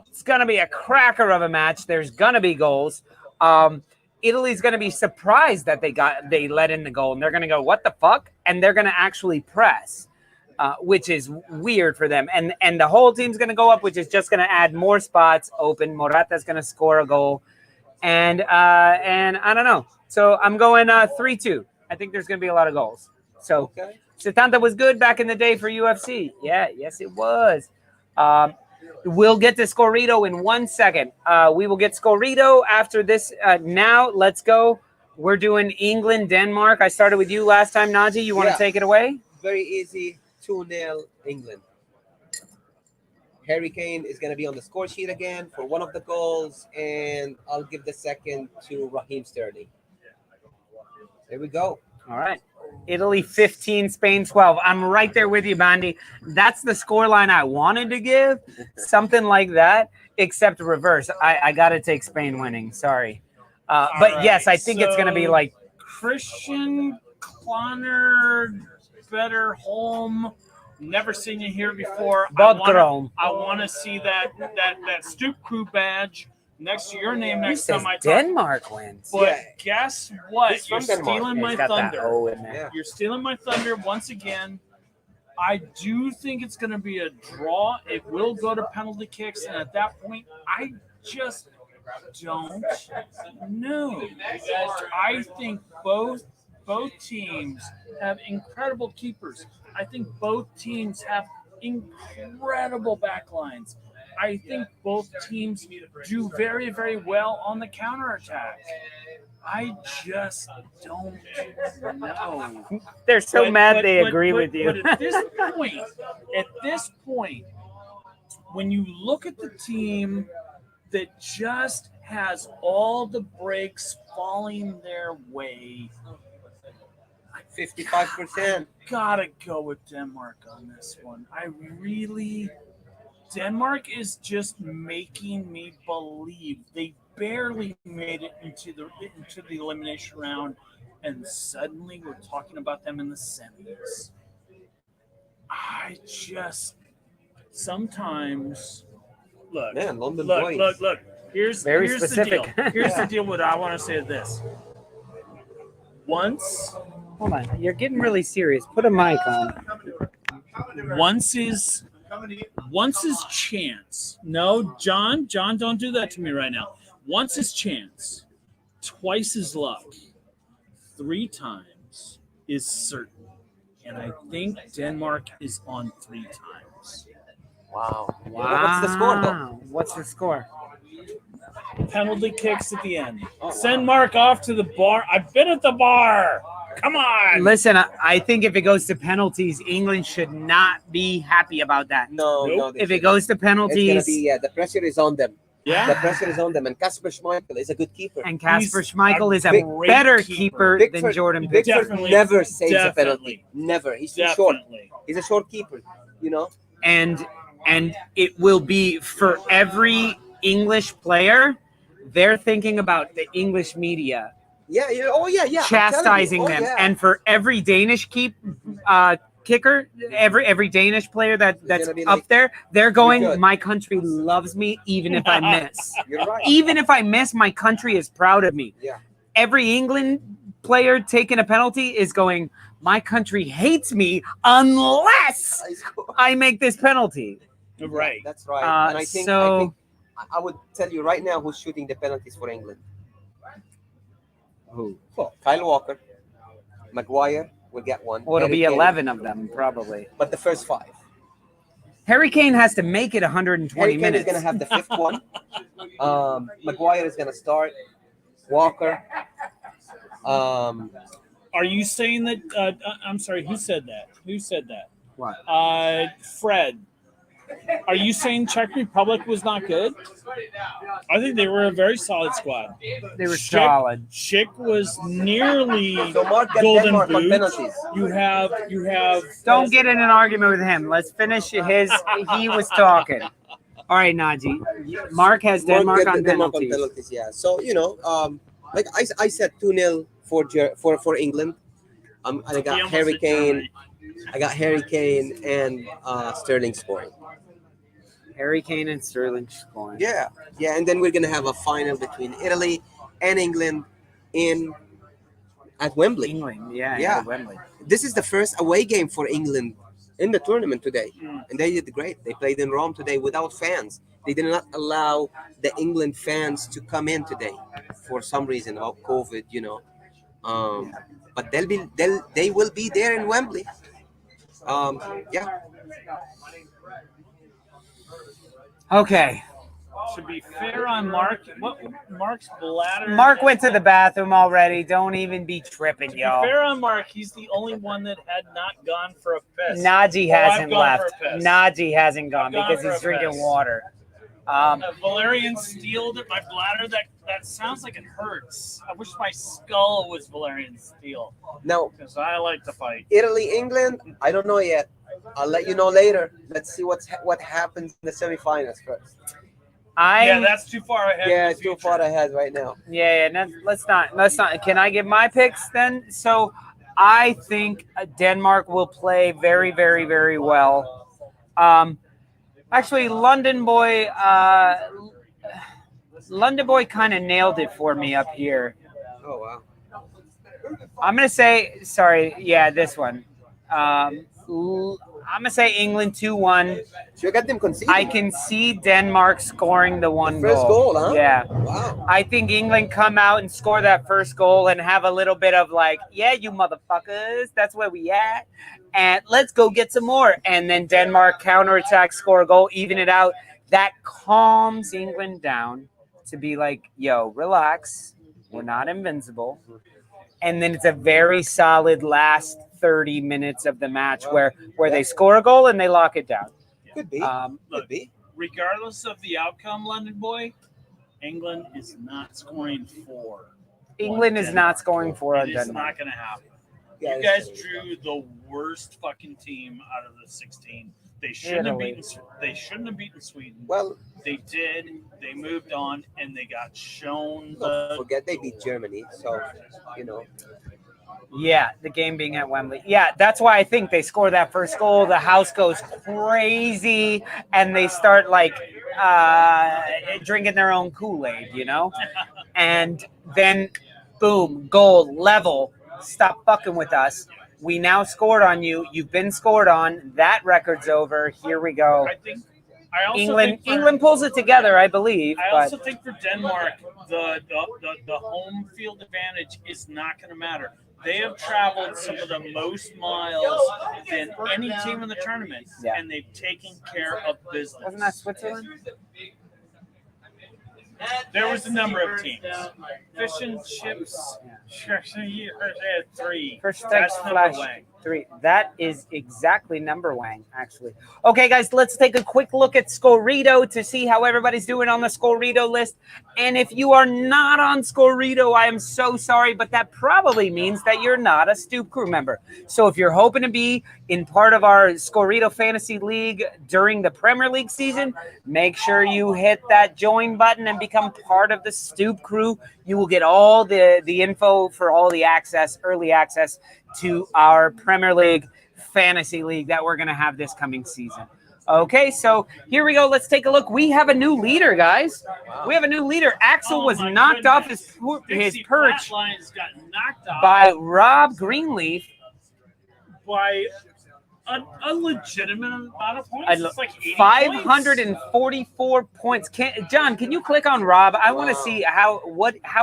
It's gonna be a cracker of a match. There's gonna be goals. Italy's going to be surprised that they let in the goal, and they're going to go, what the fuck? And they're going to actually press. which is weird for them. And the whole team's going to go up, which is just going to add more spots open. Morata's going to score a goal. And I don't know. So I'm going 3-2. I think there's going to be a lot of goals. So Setanta was good back in the day for UFC. Yeah, yes, it was. We'll get to Scorrito in 1 second. We will get Scorrito after this. Now, let's go. We're doing England, Denmark. I started with you last time, Naji. You want to take it away? Very easy. 2-0 England. Harry Kane is going to be on the score sheet again for one of the goals, and I'll give the second to Raheem Sterling. There we go. All right. Italy 15, Spain 12. I'm right there with you, Bandy. That's the scoreline I wanted to give, something like that, except reverse. I got to take Spain winning. Sorry. But yes, I think it's going to be like Christian, Connor, Better, Holm. Never seen you here before. I want to see that Stoop crew badge next to your name next time I talk. Denmark wins. But guess what? You're stealing my got that thunder. O in there. You're stealing my thunder once again. I do think it's going to be a draw. It will go to penalty kicks, and at that point, I just don't know. I think both teams have incredible keepers. I think both teams have incredible backlines. I think both teams do very, very well on the counterattack. I just don't know. They're so mad they agree with you. But at this point, when you look at the team that just has all the breaks falling their way, 55%. Gotta go with Denmark on this one. Denmark is just making me believe. They barely made it into the elimination round, and suddenly we're talking about them in the semis. I just sometimes look. Man, London look, boys. look. Here's specific. the deal. Here's the deal. What I want to say is this. Hold on. You're getting really serious. Put a mic on. Once his chance. No, John, don't do that to me right now. Once his chance, twice his luck, 3 times is certain. And I think Denmark is on 3 times. Wow. What's the score, though? What's the score? Penalty kicks at the end. Send Mark off to the bar. I've been at the bar. Come on. Listen, I think if it goes to penalties, England should not be happy about that. No. If it goes to penalties, it's gonna be, the pressure is on them. Yeah. The pressure is on them. And Kasper Schmeichel is a good keeper. And Kasper Schmeichel is a better keeper than Jordan Pickford. Pickford never saves a penalty. Never. He's too short. He's a short keeper, you know? And it will be for every English player, they're thinking about the English media. Yeah. Chastising them. Yeah. And for every Danish kicker, every Danish player that's up there, they're going, my country loves me even if I miss. You're right. Even if I miss, my country is proud of me. Yeah. Every England player taking a penalty is going, my country hates me unless I make this penalty. Right. That's right. And I think I would tell you right now who's shooting the penalties for England. Who? Kyle Walker, Maguire will get one. Well, it'll be 11 of them, probably. But the first 5. Harry Kane has to make it 120 Harry Kane minutes. is going to have the 5th one. Maguire is going to start. Walker. Are you saying that? I'm sorry. Who said that? What? Fred. Are you saying Czech Republic was not good? I think they were a very solid squad. They were solid. Schick was nearly So Mark golden Denmark on boot. penalties. You have. Don't get in an argument with him. Let's finish his. He was talking. All right, Naji. Mark has Denmark on penalties. Yeah. So like I said, 2-0 for England. I got Harry Kane. I got Harry Kane and Sterling scoring. Harry Kane and Sterling scoring. Yeah, and then we're gonna have a final between Italy and England at Wembley. England, yeah. Yeah. Wembley. This is the first away game for England in the tournament today, and they did great. They played in Rome today without fans. They did not allow the England fans to come in today for some reason about COVID, you know. But they will be there in Wembley. Yeah. Okay. To be fair on Mark, what Mark's bladder. Mark went to the bathroom already. Don't even be tripping, To be y'all. fair on Mark, he's the only one that had not gone for a piss. Najee I've hasn't gone left. for a piss. Najee hasn't gone gone because for he's a drinking piss. water. Valerian steel that my bladder, that sounds like it hurts. I wish my skull was Valerian steel. Now, because I like to fight. Italy, England, I don't know yet. I'll let you know later. Let's see what happens in the semifinals first. Yeah, that's too far ahead. Yeah, it's too far ahead right now. Yeah, no, let's not. Can I give my picks then? So I think Denmark will play very, very, very well. Actually, London boy kind of nailed it for me up here. Oh, wow. I'm going to say, sorry, yeah, this one. I'm going to say England 2-1. So you got them conceding. I can see Denmark scoring the one first goal, huh? Yeah. Wow. I think England come out and score that first goal and have a little bit of like, yeah, you motherfuckers, that's where we at. And let's go get some more. And then Denmark counterattack, score a goal, even it out. That calms England down to be like, yo, relax. We're not invincible. And then it's a very solid last 30 minutes of the match where they score a goal and they lock it down. Could be. Could be. Regardless of the outcome, London boy, England is not scoring 4. England is not scoring 4 on Denmark. It's Denmark. not going to happen. Yeah, you guys drew the worst fucking team out of the 16. They shouldn't have beaten. They shouldn't have beaten Sweden. Well, they did. They moved on and they got shown. Don't forget they beat Germany, so you know. Yeah, the game being at Wembley. Yeah, that's why I think they score that first goal. The house goes crazy, and they start like drinking their own Kool-Aid, you know. And then, boom, goal, level. Stop fucking with us. We now scored on you. You've been scored on. That record's over. Here we go. I also England pulls it together, I believe. I also think for Denmark, the home field advantage is not going to matter. They have traveled some of the most miles than any team in the tournament, and they've taken care of business. Wasn't that Switzerland? There was a number of teams. Fish and chips. You had 3. That's flash 3. That is exactly number Wang, actually. Okay, guys, let's take a quick look at Scorrito to see how everybody's doing on the Scorrito list. And if you are not on Scorrito, I am so sorry, but that probably means that you're not a Stoop crew member. So if you're hoping to be in part of our Scorrito Fantasy League during the Premier League season, make sure you hit that join button and become part of the Stoop crew. You will get all the info for all the access, early access to our Premier League Fantasy League that we're going to have this coming season. Okay, so here we go. Let's take a look. We have a new leader, guys. We have a new leader. Axel was knocked off his perch by Rob Greenleaf. By a legitimate amount of points. It's like 80 544 points. John, can you click on Rob? I want to see how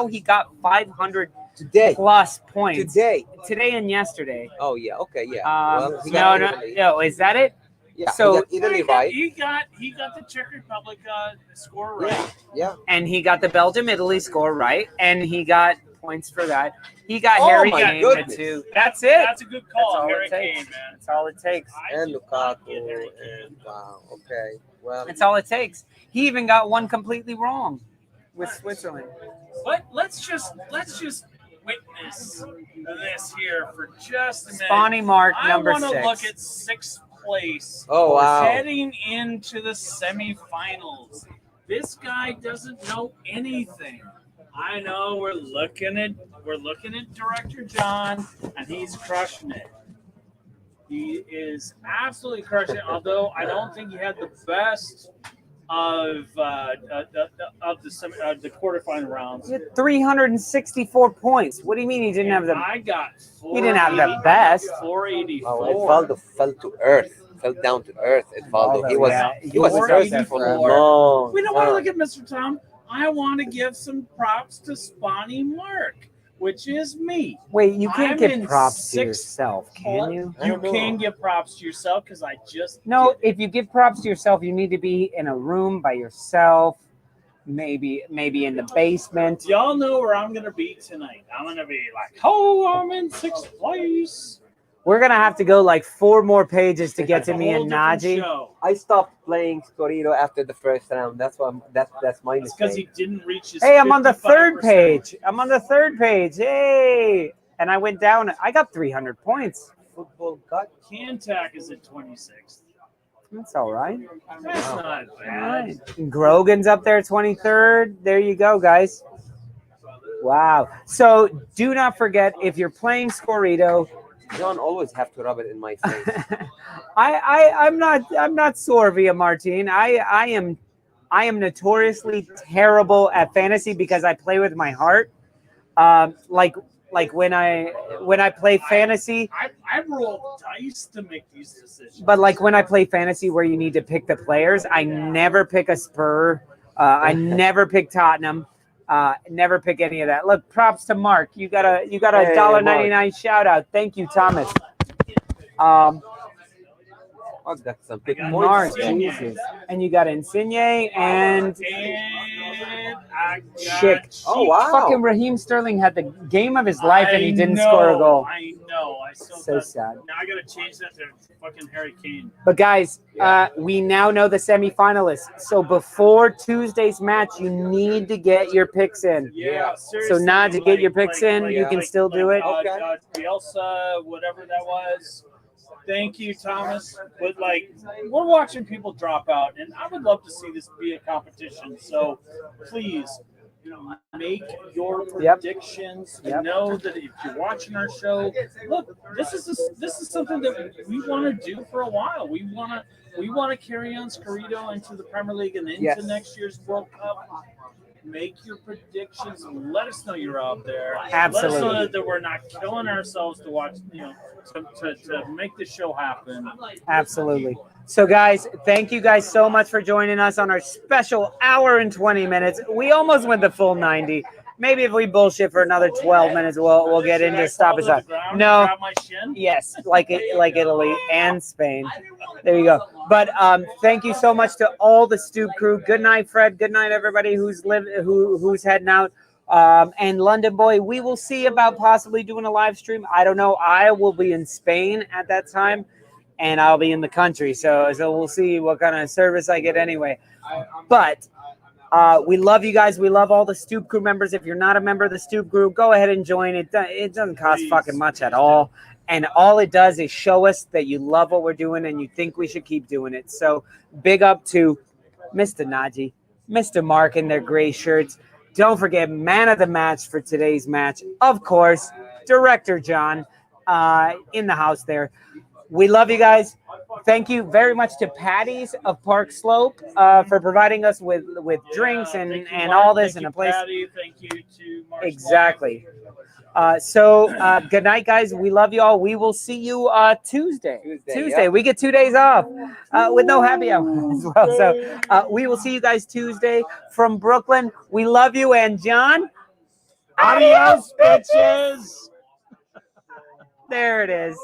he got 500 today plus points. Today and yesterday. Oh yeah, okay, yeah. No. Is that it? Yeah. So Italy, right? He got the Czech Republic score right. Yeah. And he got the Belgium-Italy score right, and he got points for that. He got Harry Kane too. That's it. That's a good call, Harry Kane, man. That's all it takes. And Lukaku. And wow. Okay. Well, that's all it takes. He even got one completely wrong with Switzerland. But let's just witness this here for just a minute. Spawny mark number 6. I want to look at 6th place. Oh wow! Heading into the semifinals. This guy doesn't know anything. I know we're looking at Director John, and he's crushing it. He is absolutely crushing it. Although I don't think he had the best of the quarterfinal rounds. He had 364 points. What do you mean he didn't have the? I got. He didn't have the best. 484. Oh, it fell to earth. felt down to earth. Edvaldo. He was Yeah. he was thirsty for a 484. long We don't want to time. look at Mr. Tom. I want to give some props to Spawny Mark, which is me. Wait, you can't I'm give in props to sixth yourself, can you? I You don't know. can give props to yourself because I just No, did it. if you give props to yourself, you need to be in a room by yourself, maybe in the basement. Y'all know where I'm gonna be tonight. I'm gonna be like, oh, I'm in sixth place. We're gonna have to go like 4 more pages to get to It's a me whole and different Najee. show. I stopped playing Scorrito after the first round. That's why that's my It's because he mistake. didn't reach his. Hey, I'm on the 3rd 55%. page. I'm on the 3rd page. Hey, and I went down. I got 300 points. Football gut. Cantac is at 26th. That's all right. That's not All bad. right. Grogan's up there, 23rd. There you go, guys. Wow. So do not forget, if you're playing Scorrito, John always have to rub it in my face. I'm not sore via Martine. I am notoriously terrible at fantasy because I play with my heart. Like when I play fantasy, I roll dice to make these decisions. but like when I play fantasy where you need to pick the players, I never pick a Spur. I never pick Tottenham. Never pick any of that. Look, props to Mark. You got a Hey, $1.99 shout out. Thank you, Thomas. Oh, that's some big got Mark, points. Insigne. Jesus. And you got Insigne and And I got Chick. Oh, wow. Fucking Raheem Sterling had the game of his life and he I didn't know, score a goal. I know. I still So thought- sad. Now I gotta change that to fucking Harry Kane. But guys, we now know the semifinalists. So before Tuesday's match, you need to get your picks in. Yeah, So seriously. Nod, to get your picks in, you can still do it. Okay. Bielsa, whatever that was. Thank you, Thomas. But like, we're watching people drop out, and I would love to see this be a competition. So please make your predictions. Yep. Know that if you're watching our show, look, this is something that we want to do for a while. We want to carry on Scorrito into the Premier League and into next year's World Cup. Make your predictions. Let us know you're out there. Absolutely. Let us know that we're not killing ourselves to watch, to make this show happen. Absolutely. So, guys, thank you guys so much for joining us on our special hour and 20 minutes. We almost went the full 90. Maybe if we bullshit for another 12 minutes, we'll get into stop and start. No. Grab my shin? Yes, like Italy and Spain. There you go. But thank you so much to all the Stoop crew. Good night, Fred. Good night, everybody who's heading out. And London Boy, we will see about possibly doing a live stream. I don't know. I will be in Spain at that time, and I'll be in the country. So we'll see what kind of service I get anyway. But we love you guys. We love all the Stoop crew members. If you're not a member of the Stoop group, go ahead and join. It doesn't cost fucking much at all. And all it does is show us that you love what we're doing and you think we should keep doing it. So big up to Mr. Najee, Mr. Mark in their gray shirts. Don't forget, man of the match for today's match. Of course, Director John in the house there. We love you guys. Thank you very much to Patty's of Park Slope for providing us with drinks and all this in a place. Patty. Thank you to Mark. Exactly. So good night, guys. We love you all. We will see you Tuesday. Tuesday, We get 2 days off with no happy hour as well. So we will see you guys Tuesday from Brooklyn. We love you. And John, Adios, bitches. there it is.